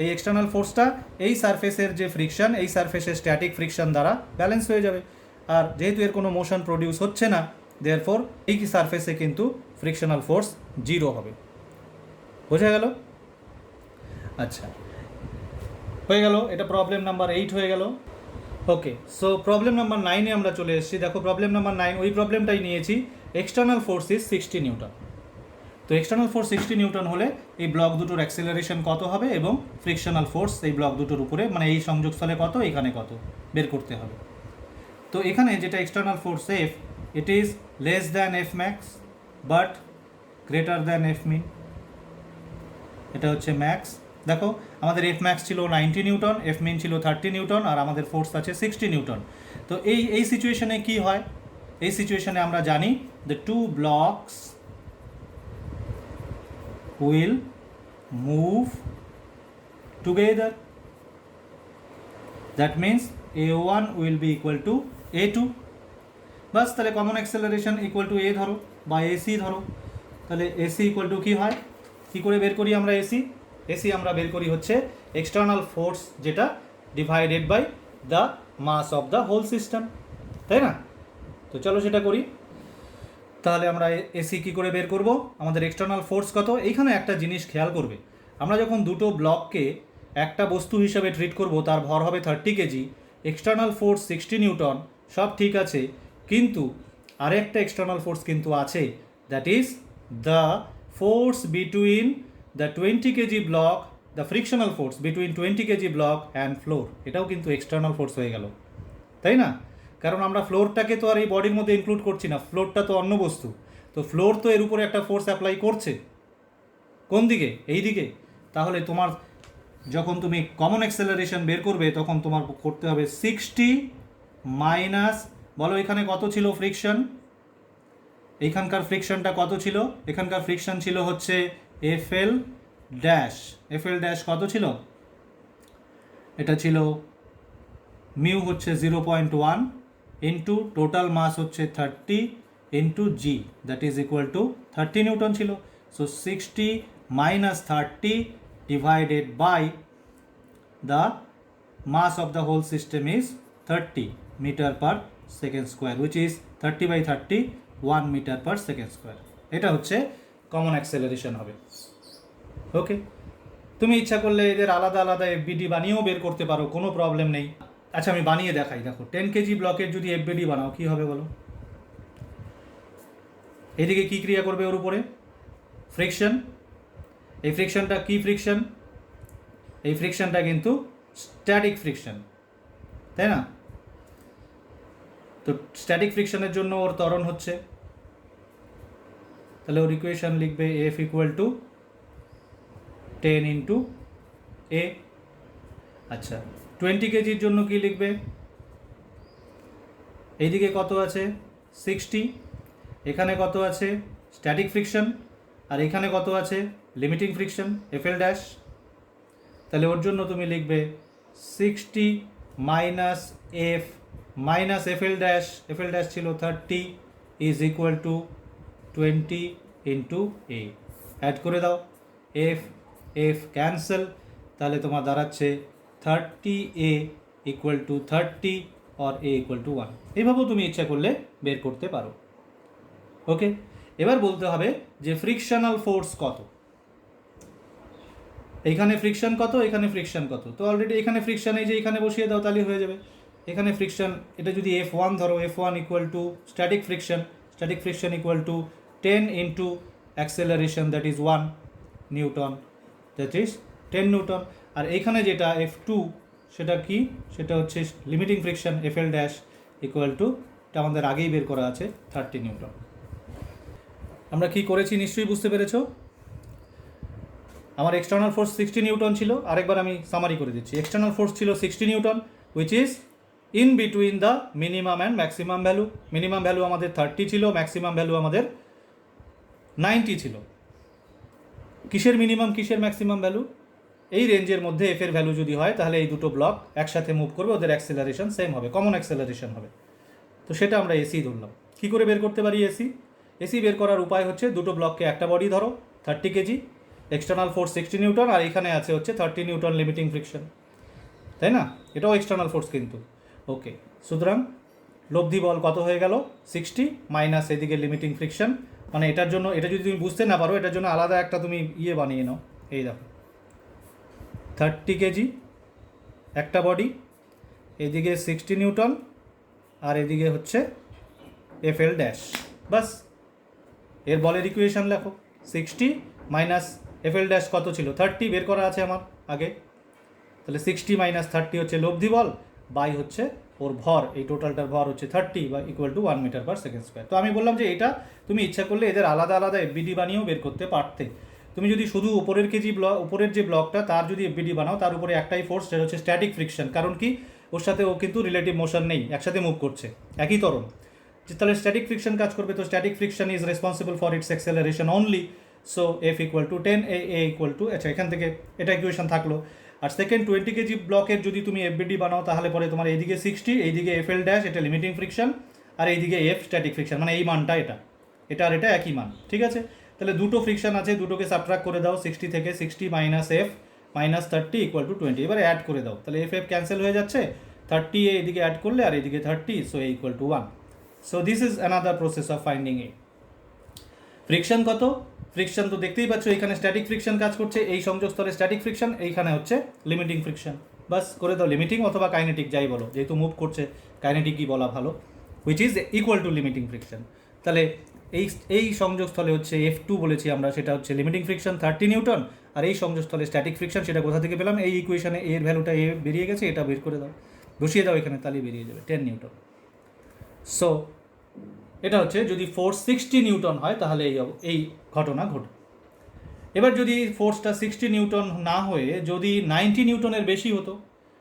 এই এক্সটার্নাল ফোর্সটা এই সারফেসের যে ফ্রিকশন, এই সারফেসের স্ট্যাটিক ফ্রিকশন দ্বারা ব্যালেন্স হয়ে যাবে। আর যেহেতু এর কোনো মোশন প্রডিউস হচ্ছে না, দেয়ারফর এই সারফেসে কিন্তু ফ্রিকশনাল ফোর্স 0 হবে। বোঝা গেল? আচ্ছা, হয়ে গেল, এটা প্রবলেম নাম্বার 8 হয়ে গেল। ওকে, সো প্রবলেম নাম্বার 9-এ আমরা চলে এসেছি। দেখো প্রবলেম নাম্বার 9, ওই প্রবলেমটাই নিয়েছি, এক্সটার্নাল ফোর্স ইজ 60 নিউটন। তো এক্সটার্নাল ফোর্স 60 নিউটন হলে এই ব্লক দুটোর অ্যাক্সেলারেশন কত হবে এবং ফ্রিকশনাল ফোর্স এই ব্লক দুটোর উপরে, মানে এই সংযোগস্থলে কত, এখানে কত, বের করতে হবে। তো এখানে যেটা external force F, it is less than F max but greater than F মিন। এটা হচ্ছে ম্যাক্স। দেখো আমাদের F ম্যাক্স ছিল 90 নিউটন, F মিন ছিল 30 নিউটন, আর আমাদের ফোর্স আছে 60 নিউটন। তো এই সিচুয়েশনে কি হয়, এই সিচুয়েশনে আমরা জানি the two blocks will move together. That means A1 will be equal to A2. বাস, তাহলে common acceleration equal to A ধরো বা AC ধরো, তাহলে AC ইকুয়াল টু কী হয়, কী করে বের করি আমরা AC আমরা বের করি হচ্ছে এক্সটার্নাল ফোর্স, যেটা divided by the mass of the whole system, তাই না? তো চলো সেটা করি। তাহলে আমরা এসি কী করে বের করব, আমাদের এক্সটার্নাল ফোর্স কত। এইখানে একটা জিনিস খেয়াল করবে, আমরা যখন দুটো ব্লককে একটা বস্তু হিসাবে ট্রিট করব, তার ভর হবে 30 কেজি, এক্সটার্নাল ফোর্স 60 নিউটন, সব ঠিক আছে, কিন্তু আরেকটা এক্সটার্নাল ফোর্স কিন্তু আছে, that is the force between the 20 kg block, the frictional force between 20 kg block and floor, এটাও কিন্তু এক্সটার্নাল ফোর্স হয়ে গেল, তাই না? কারণ আমরা ফ্লোরটাকে তো আর এই বডির মধ্যে ইনক্লুড করছি না, ফ্লোরটা তো অন্য বস্তু, তো ফ্লোর তো এর উপরে একটা ফোর্স অ্যাপ্লাই করছে, কোন দিকে, এই দিকে। তাহলে তোমার যখন তুমি কমন অ্যাক্সেলারেশন বের করবে, তখন তোমার করতে হবে 60 মাইনাস, বলো এখানে কত ছিল ফ্রিকশন, এইখানকার ফ্রিকশনটা কত ছিল, এখানকার ফ্রিকশন ছিল হচ্ছে FL ড্যাশ কত ছিল, এটা ছিল মিউ হচ্ছে 0.1 ইন্টু টোটাল মাস হচ্ছে 30 into G, that is equal to 30 newton ছিল। So 60 minus 30 divided by the mass of the whole system is 30 metre per second square, which is 30 by 30 1 metre per second square. এটা হচ্ছে কমন অ্যাক্সেলারেশন হবে। ওকে, তুমি ইচ্ছা করলে এদের আলাদা আলাদা FBD বানিয়েও বের করতে পারো, কোনো প্রবলেম নেই। আচ্ছা আমি বানিয়ে দেখাই, দেখো 10 কেজি ব্লকের যদি FBD বানাও কি হবে বলো, এদিকে কি ক্রিয়া করবে ওর উপরে, ফ্রিকশন। এই ফ্রিকশনটা কি ফ্রিকশন, এই ফ্রিকশনটা কিন্তু স্ট্যাটিক ফ্রিকশন, তাই না? তো স্ট্যাটিক ফ্রিকশনের জন্য ওর ত্বরণ হচ্ছে, তাহলে ওর ইকুয়েশন লিখবে F equal to 10 into A। আচ্ছা 20 কেজির জন্য কি লিখবে, এইদিকে কত আছে 60, এখানে কত আছে স্ট্যাটিক ফ্রিকশন, আর এখানে কত আছে লিমিটিং ফ্রিকশন FL ড্যাশ। তাহলে ওর জন্য তুমি লিখবে 60 minus F minus FL dash ছিল 30 is equal to 20 into A। Add করে দাও, F ক্যান্সেল, তাহলে তোমার দাঁড়াচ্ছে 30A ইকুয়াল টু 30 আর A ইকুয়াল টু 1। এইভাবেও তুমি ইচ্ছা করলে বের করতে পারো। ওকে, এবার বলতে হবে যে ফ্রিকশনাল ফোর্স কত, এইখানে ফ্রিকশন কত, এখানে ফ্রিকশন কত। তো অলরেডি এখানে ফ্রিকশন এই যে এখানে বসিয়ে দাও, তাহলে হয়ে যাবে। এখানে ফ্রিকশন, এটা যদি F1 ধরো, F1 equal to static friction equal to 10 into acceleration, that is 1 newton, that is 10 newton. আর এইখানে যেটা F2, সেটা কি, সেটা হচ্ছে limiting friction FL dash equal to, এটা আমাদের আগেই বের করা আছে 30 নিউটন। আমরা কি করেছি নিশ্চয়ই বুঝতে পেরেছো। আমার এক্সটার্নাল ফোর্স 60 নিউটন ছিল, আরেকবার আমি সামারি করে দিচ্ছি। এক্সটার্নাল ফোর্স ছিল 60 Newton, which is in between the minimum and maximum value. Minimum value আমাদের 30 ছিল, ম্যাক্সিমাম ভ্যালু আমাদের 90 ছিল। কিসের মিনিমাম কিসের ম্যাক্সিমাম ভ্যালু? এই রেঞ্জের মধ্যে এফ এর ভ্যালু যদি হয় তাহলে এই দুটো ব্লক একসাথে মুভ করবে, ওদের অ্যাক্সেলারেশন সেম হবে, কমন অ্যাক্সেলারেশন হবে। তো সেটা আমরা এসি ধরলাম। কী করে বের করতে পারি এসি? এসি বের করার উপায় হচ্ছে দুটো ব্লককে একটা বডি ধরো 30 কেজি, এক্সটার্নাল ফোর্স 60 নিউটন, আর এখানে আছে হচ্ছে 30 নিউটন লিমিটিং ফ্রিকশন, তাই না? এটাও এক্সটার্নাল ফোর্স কিন্তু। ওকে, সুতরাং লব্ধি বল কত হয়ে গেল? 60 মাইনাস এদিকে লিমিটিং ফ্রিকশন। মানে এটার জন্য, এটা যদি তুমি বুঝতে না পারো, এটার জন্য আলাদা একটা তুমি বানিয়ে নাও। এই দেখো 30 কেজি একটা বডি, এদিকে 60 নিউটন, আর এদিকে হচ্ছে এফ এল ড্যাশ। বাস, এর বলের ইকুয়েশন লেখো। 60 মাইনাস এফ এল ড্যাশ কত ছিল? 30 বের করা আছে আমার আগে। তাহলে 60 মাইনাস 30 হচ্ছে লব্ধি বল, বাই হচ্ছে ওর ভর, এই টোটালটার ভর হচ্ছে 30 বা equal to 1 metre per second square. তো আমি বললাম যে এটা তুমি ইচ্ছা করলে এদের আলাদা আলাদা এফবিডি বানিয়েও বের করতে পারতে। তুমি যদি শুধু উপরের উপরের যে ব্লকটা তার যদি এফবিডি বানাও, তার উপরে একটাই ফোর্স, সেটা হচ্ছে স্ট্যাটিক ফ্রিকশন। কারণ কি, ওর সাথে ও কিন্তু রিলেটিভ মোশন নেই, একসাথে মুভ করছে, একই ত্বরণ। তাহলে স্ট্যাটিক ফ্রিকশন কাজ করবে, তো static friction is responsible for its acceleration only. So F equal to 10, A equal to, আচ্ছা এখান থেকে এটা ইকুয়েশন থাকলো। আর সেকেন্ড 20 কেজি ব্লকের যদি তুমি এফবিডি বানাও, তাহলে পরে তোমার এইদিকে 60, এইদিকে এফ এল ড্যাশ, এটা লিমিটিং ফ্রিকশন, আর এইদিকে এফ স্ট্যাটিক ফ্রিকশন, মানে এই মানটা এটা আর এটা একই মান, ঠিক আছে? তাহলে দুটো ফ্রিকশন আছে, দুটোকে সাবট্রাক্ট করে দাও 60 থেকে, 60 minus F minus 30 equal to 20। এবারে অ্যাড করে দাও, তাহলে এফ ক্যান্সেল হয়ে যাচ্ছে, 30 এদিকে অ্যাড করলে আর এদিকে 30, so A equal to 1। So this is another process of finding A. Friction কত? ফ্রিকশন তো দেখতেই পাচ্ছ, এখানে স্ট্যাটিক ফ্রিকশন কাজ করছে, এই সংযোগস্থলে স্ট্যাটিক ফ্রিকশন, এইখানে হচ্ছে লিমিটিং ফ্রিকশন। বাস করে দাও, লিমিটিং অথবা কাইনেটিক যাই বলো, যেহেতু মুভ করছে কাইনেটিকই বলা ভালো, which is equal two limiting friction. তাহলে এই সংযোগস্থলে হচ্ছে F2 বলেছি আমরা, সেটা হচ্ছে লিমিটিং ফ্রিকশন 30 নিউটন, আর এই সংযোগস্থলে স্ট্যাটিক ফ্রিকশন, সেটা কোথা থেকে পেলাম? এই ইকুয়েশনে এর ভ্যালুটা এ বেরিয়ে গেছে, এটা বের করে দাও, বসিয়ে দাও এখানে, তাহলেই বেরিয়ে যাবে 10 নিউটন। সো এটা হচ্ছে যদি ফোর্স 60 নিউটন হয় তাহলে এই ঘটনা ঘটবে। এবার যদি ফোর্সটা 60 নিউটন না হয়ে যদি 90 নিউটনের বেশি হতো,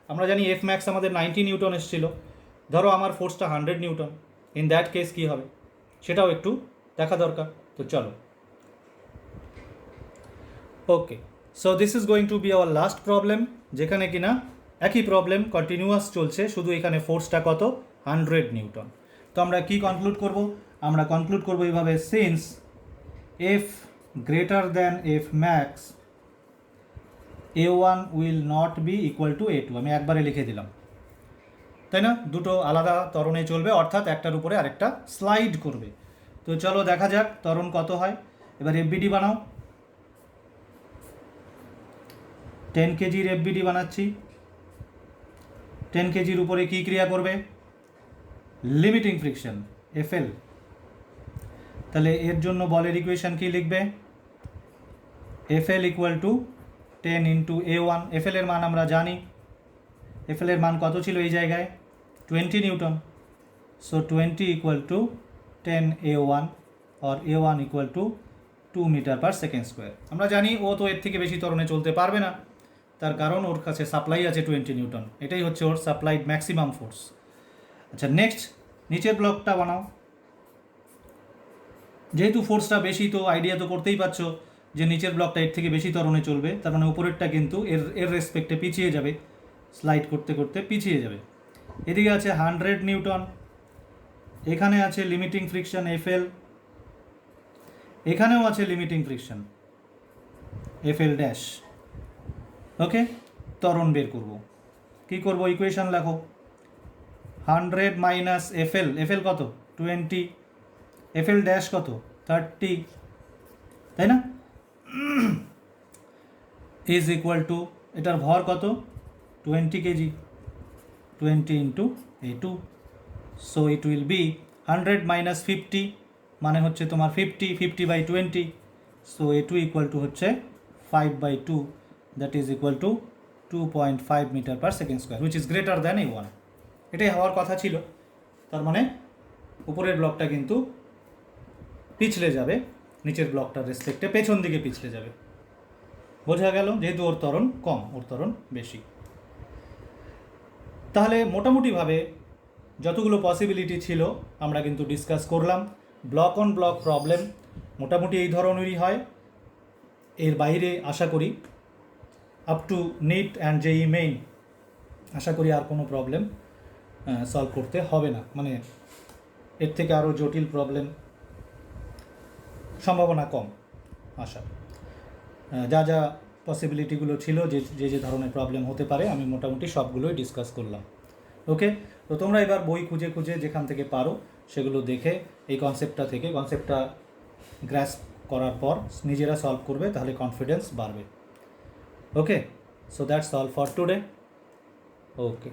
আমরা জানি এফ ম্যাক্স আমাদের 90 নিউটন এসেছিল, ধরো আমার ফোর্সটা 100 নিউটন, ইন দ্যাট কেস কী হবে সেটাও একটু দেখা দরকার। তো চলো, okay, so this is going to be our last problem, যেখানে কিনা একই প্রবলেম কন্টিনিউয়াস চলছে, শুধু এখানে ফোর্সটা কত? 100 নিউটন। তো আমরা কি কনক্লুড করব? আমরা কনক্লুড করব এইভাবে, since F greater than F max A1 will not be equal to A2। আমি একবারে লিখে দিলাম, তাই না? দুটো আলাদা ত্বরণে চলবে, অর্থাৎ একটার উপরে আরেকটা স্লাইড করবে। তো চলো দেখা যাক ত্বরণ কত হয়। এবার এফবিডি বানাও, 10 কেজির এফবিডি বানাচ্ছি। 10 কেজির উপরে কী ক্রিয়া করবে? Limiting friction, FL. তাহলে এর জন্য বলের ইকুয়েশন কি লিখবে? FL equal to 10 into A1। FL এর মান আমরা জানি, এফএল এর মান কত ছিল এই জায়গায়? 20 newton. So 20 equal to 10 A1, আর A1 equal to 2 metre per second square. আমরা জানি ও তো এর থেকে বেশি ত্বরণে চলতে পারবে না, তার কারণ ওর কাছে সাপ্লাই আছে 20 নিউটন, এটাই হচ্ছে ওর সাপ্লাইড ম্যাক্সিমাম ফোর্স। আচ্ছা, নেক্সট নিচের ব্লকটা বানাও। যেহেতু ফোর্সটা বেশি, তো আইডিয়া তো করতেই পারছো যে নিচের ব্লকটা এর থেকে বেশি ত্বরণে চলবে, তার মানে উপরেরটা কিন্তু এর রেসপেক্টে পিছিয়ে যাবে, স্লাইড করতে করতে পিছিয়ে যাবে। এদিকে আছে 100 নিউটন, এখানে আছে লিমিটিং ফ্রিকশন এফএল, এখানেও আছে লিমিটিং ফ্রিকশন এফএল ড্যাশ। ওকে, ত্বরণ বের করব, কি করব? ইকুয়েশন লেখো, 100 মাইনাস এফএল, এফএল কত? 20, এফএল ড্যাশ কত? 30, তাই না? ইজ ইকুয়াল টু, এটার ভর কত? 20 KG, 20 into A2। So it will B 100 minus 50, মানে হচ্ছে তোমার 50 by 20। So A2 equal to হচ্ছে 5/2, that is equal to 2.5 meter per second square, which is greater than A1। এটাই হওয়ার কথা ছিল, তার মানে উপরের ব্লকটা কিন্তু পিছলে যাবে, নিচের ব্লকটার রেসপেক্টে পেছন দিকে পিছলে যাবে। বোঝা গেল? যেহেতু ওর ত্বরণ কম, ওর ত্বরণ বেশি। তাহলে মোটামুটিভাবে যতগুলো পসিবিলিটি ছিল আমরা কিন্তু ডিসকাস করলাম। ব্লক অন ব্লক প্রবলেম মোটামুটি এই ধরনেরই হয়, এর বাইরে আশা করি up to NEET and JEE Main আশা করি আর কোনো প্রবলেম সলভ করতে হবে না, মানে এর থেকে আরও জটিল প্রবলেম সম্ভাবনা কম আশা। যা যা পসিবিলিটিগুলো ছিল, যে যে ধরনের প্রবলেম হতে পারে, আমি মোটামুটি সবগুলোই ডিসকাস করলাম। ওকে, তো তোমরা এবার বই খুঁজে খুঁজে যেখান থেকে পারো সেগুলো দেখে এই কনসেপ্টটা গ্রাস্প করার পর নিজেরা সলভ করবে, তাহলে কনফিডেন্স বাড়বে। Okay, so that's all for today. Okay.